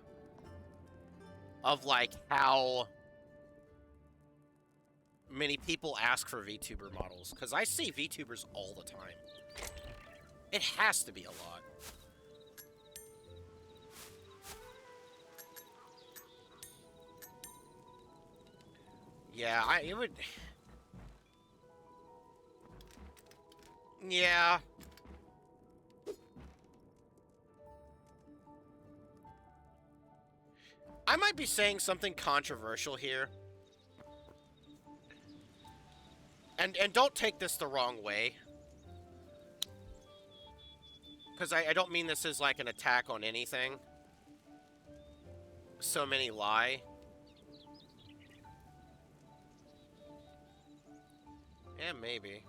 of, like, how many people ask for VTuber models, because I see VTubers all the time. It has to be a lot. Yeah, it would... Yeah. I might be saying something controversial here. And don't take this the wrong way. Because I don't mean this as like an attack on anything. So many lie. Yeah, maybe.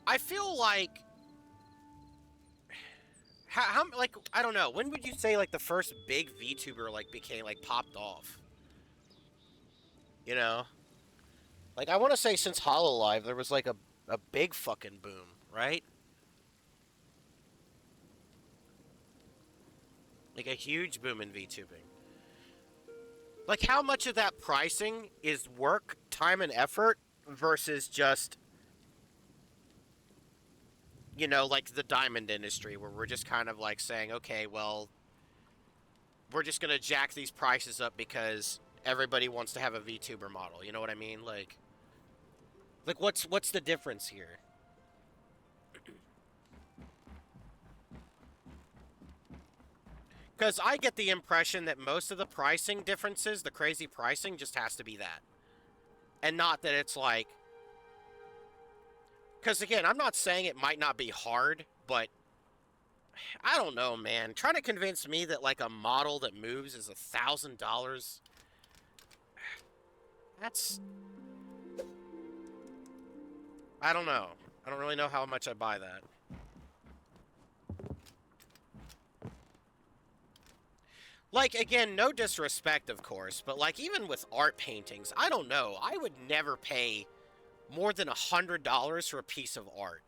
I feel like... How, like, I don't know. When would you say, like, the first big VTuber, like, became, like, popped off? You know? Like, I want to say since HoloLive, there was, like, a big fucking boom, right? Like, a huge boom in VTubing. Like, how much of that pricing is work, time, and effort versus just, you know, like the diamond industry, where we're just kind of, like, saying, okay, well, we're just gonna jack these prices up because everybody wants to have a VTuber model. You know what I mean? Like what's the difference here? Because I get the impression that most of the pricing differences, the crazy pricing, just has to be that, and not that it's like. Because again, I'm not saying it might not be hard, but I don't know, man. Trying to convince me that like a model that moves is $1,000. That's... I don't know. I don't really know how much I buy that. Like, again, no disrespect, of course, but, like, even with art paintings, I don't know. I would never pay more than $100 for a piece of art.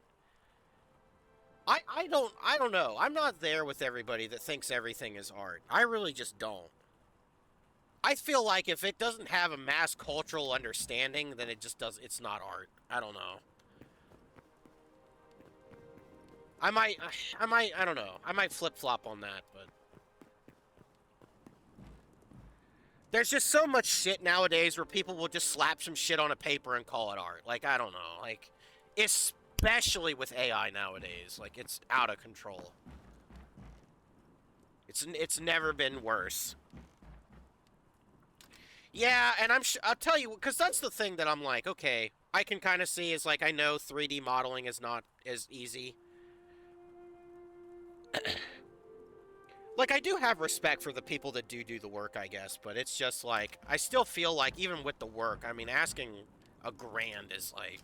I don't know. I'm not there with everybody that thinks everything is art. I really just don't. I feel like if it doesn't have a mass cultural understanding, then it just does, it's not art. I don't know. I might, I don't know. I might flip-flop on that, but... There's just so much shit nowadays where people will just slap some shit on a paper and call it art. Like, I don't know. Like, especially with AI nowadays. Like, it's out of control. It's never been worse. Yeah, and I'll tell you, because that's the thing that I'm like, okay, I can kind of see is like, I know 3D modeling is not as easy. Like, I do have respect for the people that do the work, I guess, but it's just like, I still feel like, even with the work, I mean, asking a grand is like,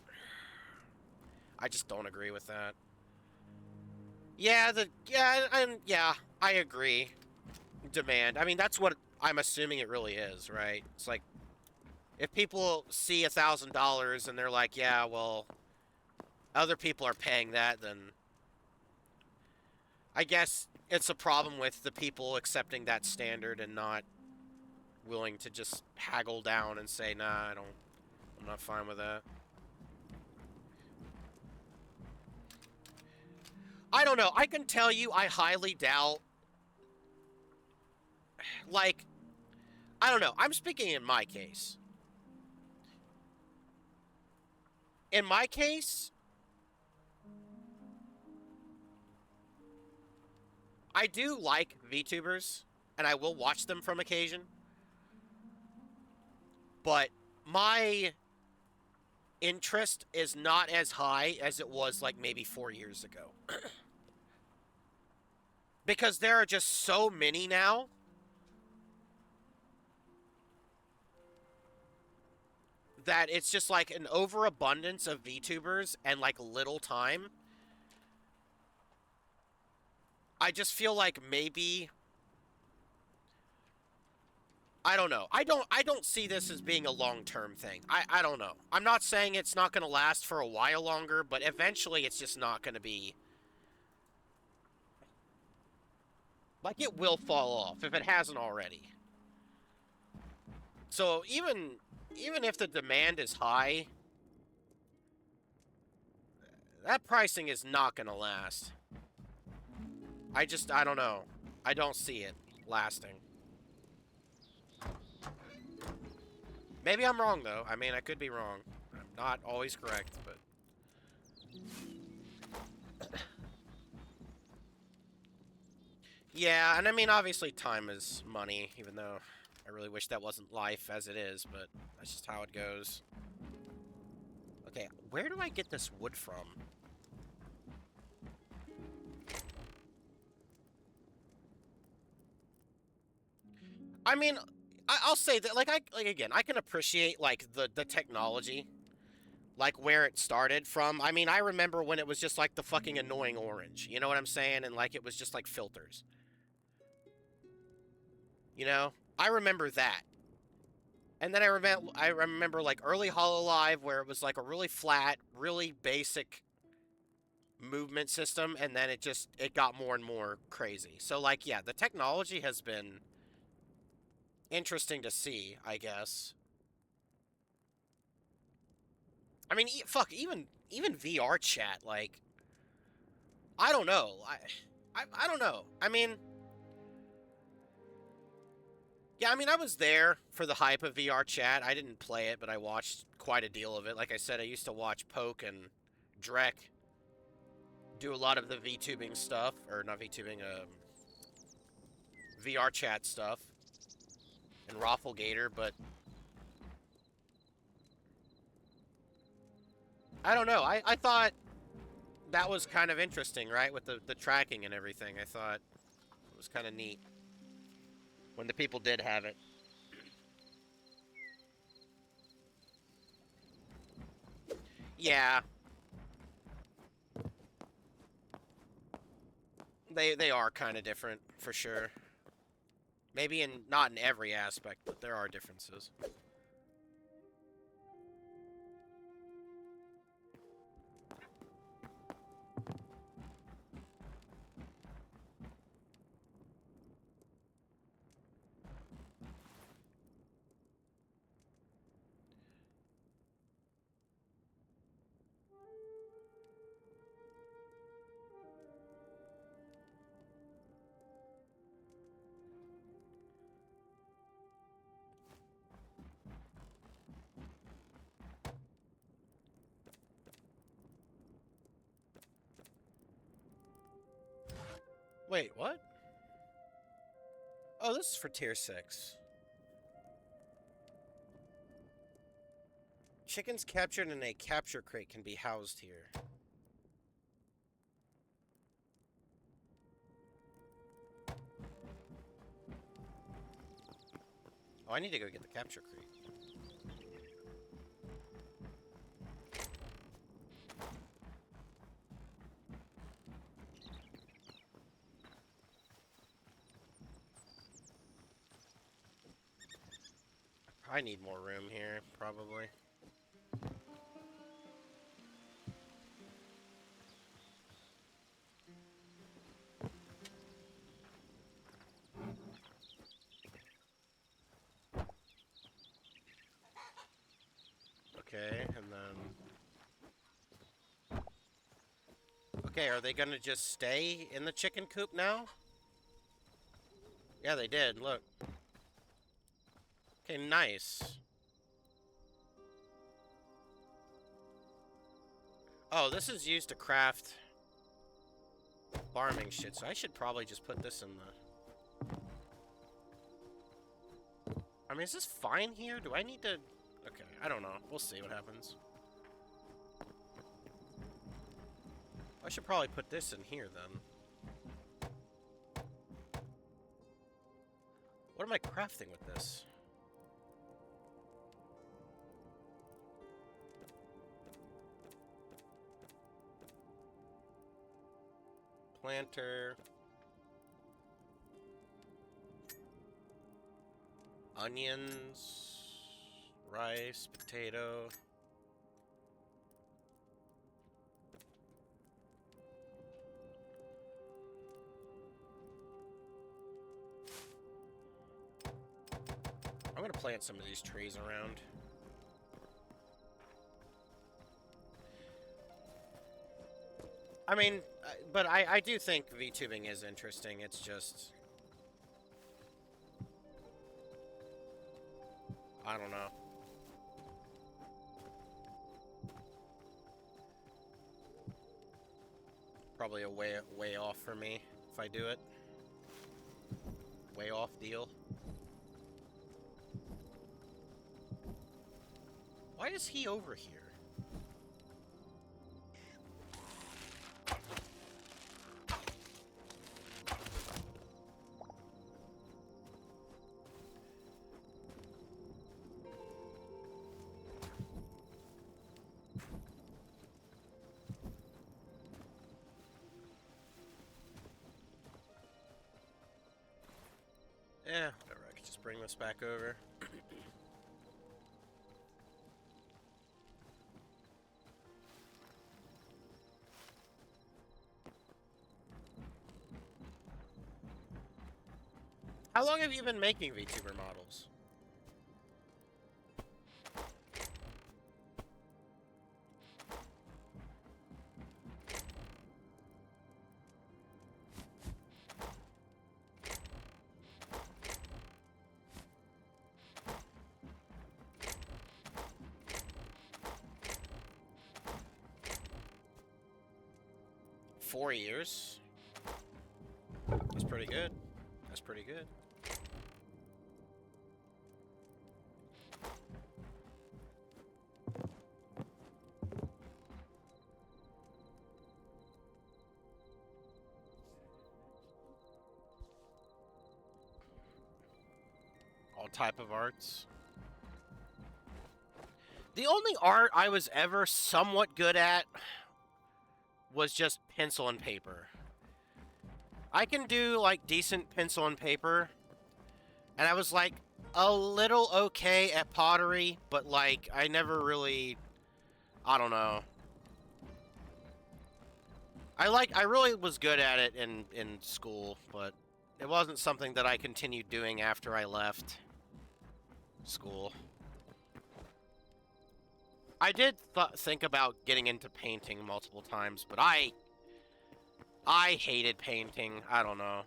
I just don't agree with that. Yeah, yeah, I agree. Demand. I mean, that's what I'm assuming it really is, right? It's like, if people see $1,000 and they're like, yeah, well, other people are paying that, then I guess it's a problem with the people accepting that standard and not willing to just haggle down and say, nah, I'm not fine with that. I don't know. I can tell you I highly doubt, like, I don't know. I'm speaking in my case. In my case, I do like VTubers, and I will watch them from occasion. But my interest is not as high as it was like maybe 4 years ago. Because there are just so many now that it's just like an overabundance of VTubers and like little time. I just feel like maybe, I don't know. I don't see this as being a long-term thing. I don't know. I'm not saying it's not going to last for a while longer, but eventually it's just not going to be. Like, it will fall off if it hasn't already. So even if the demand is high, that pricing is not going to last. I don't know. I don't see it lasting. Maybe I'm wrong, though. I mean, I could be wrong. I'm not always correct, but... Yeah, and I mean, obviously time is money, even though I really wish that wasn't life as it is, but that's just how it goes. Okay, where do I get this wood from? I mean, I'll say that, like, again, I can appreciate, like, the technology, like, where it started from. I mean, I remember when it was just, like, the fucking annoying orange, you know what I'm saying? And, like, it was just, like, filters. You know? I remember that. And then I remember like early Hololive where it was like a really flat, really basic movement system, and then it got more and more crazy. So like yeah, the technology has been interesting to see, I guess. I mean, fuck, even VR chat, like I don't know. I don't know. I mean, yeah, I mean, I was there for the hype of VR chat. I didn't play it, but I watched quite a deal of it. Like I said, I used to watch Poke and Drek do a lot of the VTubing stuff, or not VTubing, VR chat stuff, and Rafflegator, but I don't know. I thought that was kind of interesting, right? With the tracking and everything. I thought it was kind of neat when the people did have it. Yeah, they are kind of different for sure. Maybe not in every aspect, but there are differences. Wait, what? Oh, this is for tier 6. Chickens captured in a capture crate can be housed here. Oh, I need to go get the capture crate. I need more room here, probably. Okay, and then... Okay, are they gonna just stay in the chicken coop now? Yeah, they did, look. Okay, nice. Oh, this is used to craft farming shit, so I should probably just put this in the... I mean, is this fine here? Do I need to... Okay, I don't know. We'll see what happens. I should probably put this in here, then. What am I crafting with this? Planter. Onions. Rice. Potato. I'm gonna plant some of these trees around. I mean, but I do think VTubing is interesting. It's just... I don't know. Probably a way off for me if I do it. Way off deal. Why is he over here? Yeah, whatever. I could just bring this back over. How long have you been making VTuber models? Four years? That's pretty good. That's pretty good. All type of arts. The only art I was ever somewhat good at was just pencil and paper. I can do, like, decent pencil and paper, and I was, like, a little okay at pottery, but, like, I never really... I don't know. I really was good at it in school, but it wasn't something that I continued doing after I left school. I did think about getting into painting multiple times, but I hated painting. I don't know.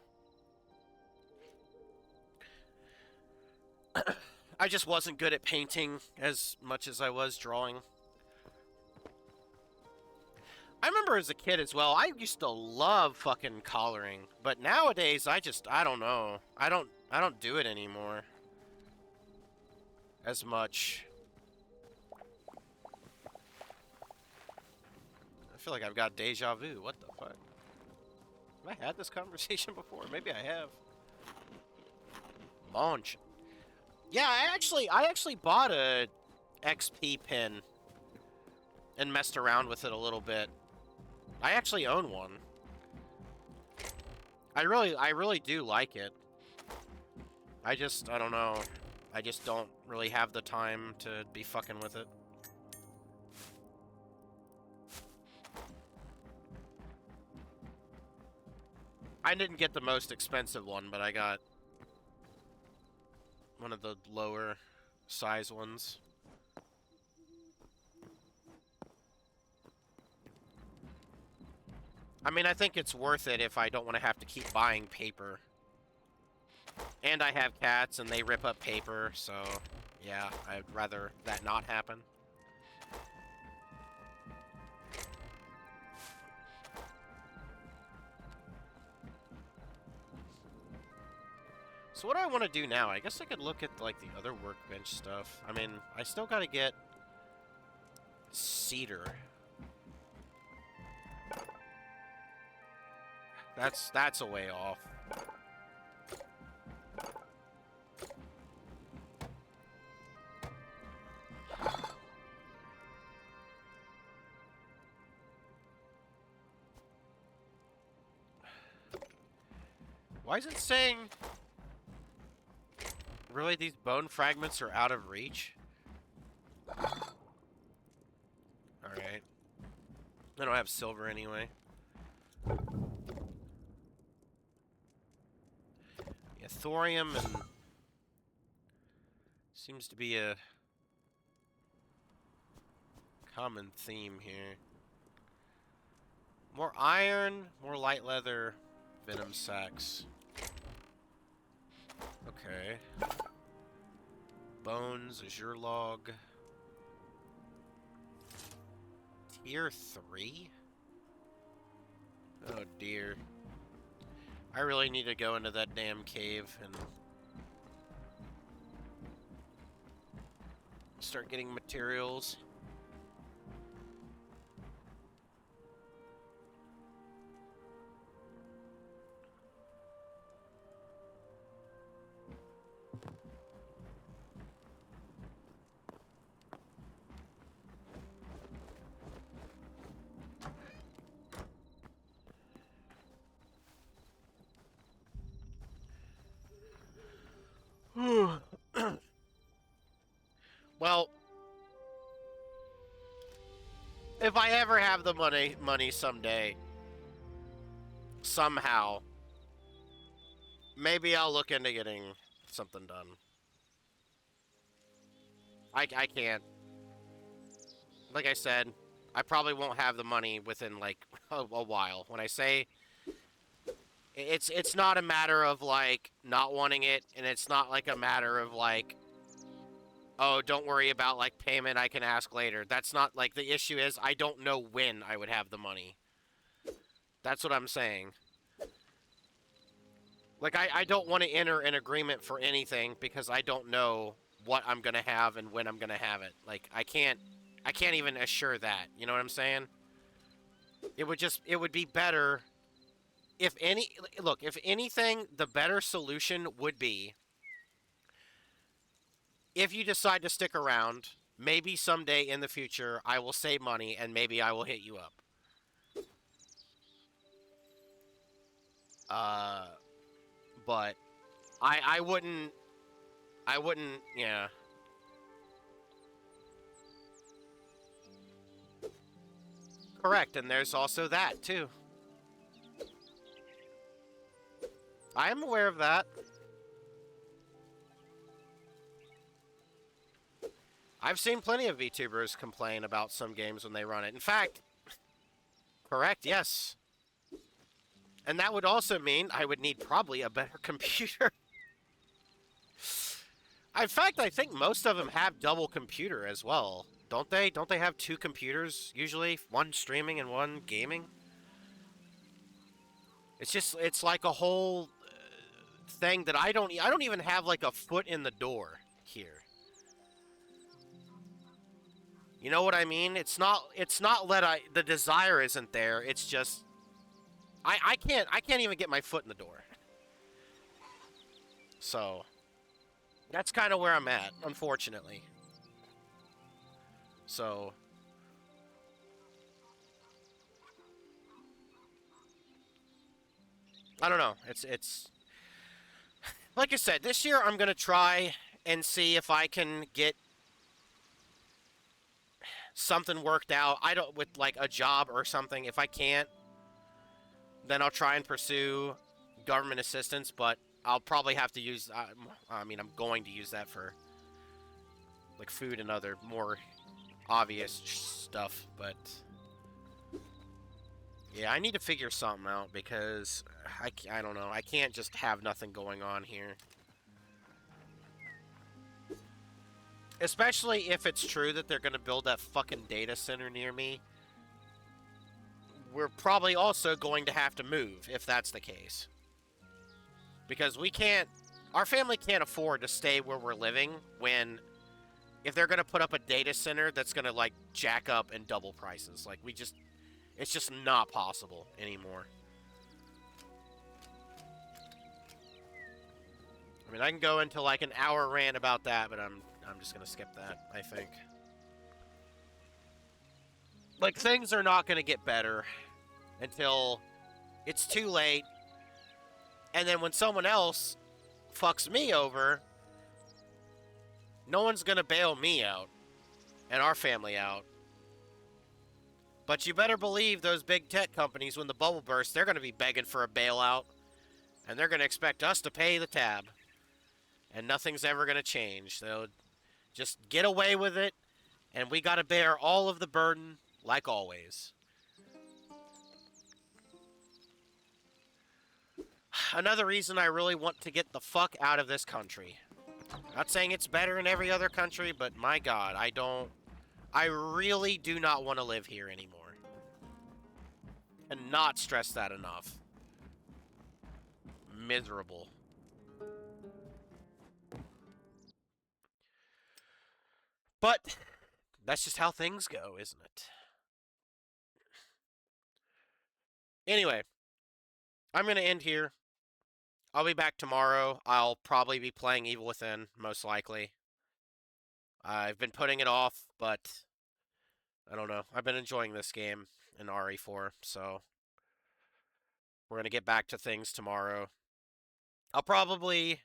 I just wasn't good at painting as much as I was drawing. I remember as a kid as well, I used to love fucking coloring, but nowadays I don't know. I don't do it anymore as much. I feel like I've got deja vu. What the fuck? Have I had this conversation before? Maybe I have. Launch. Yeah, I actually bought a XP pin and messed around with it a little bit. I actually own one. I really do like it. I don't know. I just don't really have the time to be fucking with it. I didn't get the most expensive one, but I got one of the lower size ones. I mean, I think it's worth it if I don't want to have to keep buying paper. And I have cats, and they rip up paper, so yeah, I'd rather that not happen. So what do I want to do now? I guess I could look at, like, the other workbench stuff. I mean, I still gotta get cedar. That's a way off. Why is it saying... Really, these bone fragments are out of reach? Alright. I don't have silver anyway. Yeah, thorium and Seems to be a common theme here. More iron, more light leather, venom sacks. Okay. Bones, azure log. Tier 3? Oh dear. I really need to go into that damn cave and start getting materials. Well, if I ever have the money someday, somehow, maybe I'll look into getting something done. I can't. Like I said, I probably won't have the money within like a while. When I say it's not a matter of like not wanting it, and it's not like a matter of like, oh, don't worry about like payment, I can ask later. That's not like the issue is I don't know when I would have the money. That's what I'm saying. Like I don't want to enter an agreement for anything because I don't know what I'm gonna have and when I'm gonna have it. Like I can't even assure that. You know what I'm saying? It would be better if if anything, the better solution would be if you decide to stick around, maybe someday in the future I will save money and maybe I will hit you up. Uh, but I wouldn't, yeah. Correct, and there's also that too. I am aware of that. I've seen plenty of VTubers complain about some games when they run it. In fact, correct, yes. And that would also mean I would need probably a better computer. In fact, I think most of them have double computer as well. Don't they? Don't they have two computers usually? One streaming and one gaming? It's like a whole thing that I don't even have like a foot in the door here. You know what I mean? It's not that the desire isn't there. It's just I can't even get my foot in the door. So that's kind of where I'm at, unfortunately. So I don't know. It's like I said, this year I'm gonna try and see if I can get something worked out. I don't with like a job or something. If I can't, then I'll try and pursue government assistance. But I'll probably have to use. I mean, I'm going to use that for like food and other more obvious stuff. But yeah, I need to figure something out because I don't know. I can't just have nothing going on here. Especially if it's true that they're going to build that fucking data center near me. We're probably also going to have to move if that's the case. Because we can't... Our family can't afford to stay where we're living when... If they're going to put up a data center that's going to, like, jack up and double prices. Like, we just... It's just not possible anymore. I mean, I can go into, like, an hour rant about that, but I'm just gonna skip that, I think. Like, things are not gonna get better until it's too late. And then when someone else fucks me over, no one's gonna bail me out and our family out. But you better believe those big tech companies, when the bubble bursts, they're gonna be begging for a bailout. And they're gonna expect us to pay the tab. And nothing's ever gonna change. So Just get away with it, and we gotta bear all of the burden, like always. Another reason I really want to get the fuck out of this country. Not saying it's better in every other country, but my god, I really do not want to live here anymore. And not stress that enough. Miserable. But that's just how things go, isn't it? Anyway, I'm going to end here. I'll be back tomorrow. I'll probably be playing Evil Within, most likely. I've been putting it off, but I don't know. I've been enjoying this game in RE4, so we're going to get back to things tomorrow. I'll probably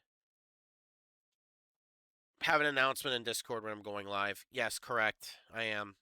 have an announcement in Discord when I'm going live. Yes, correct. I am.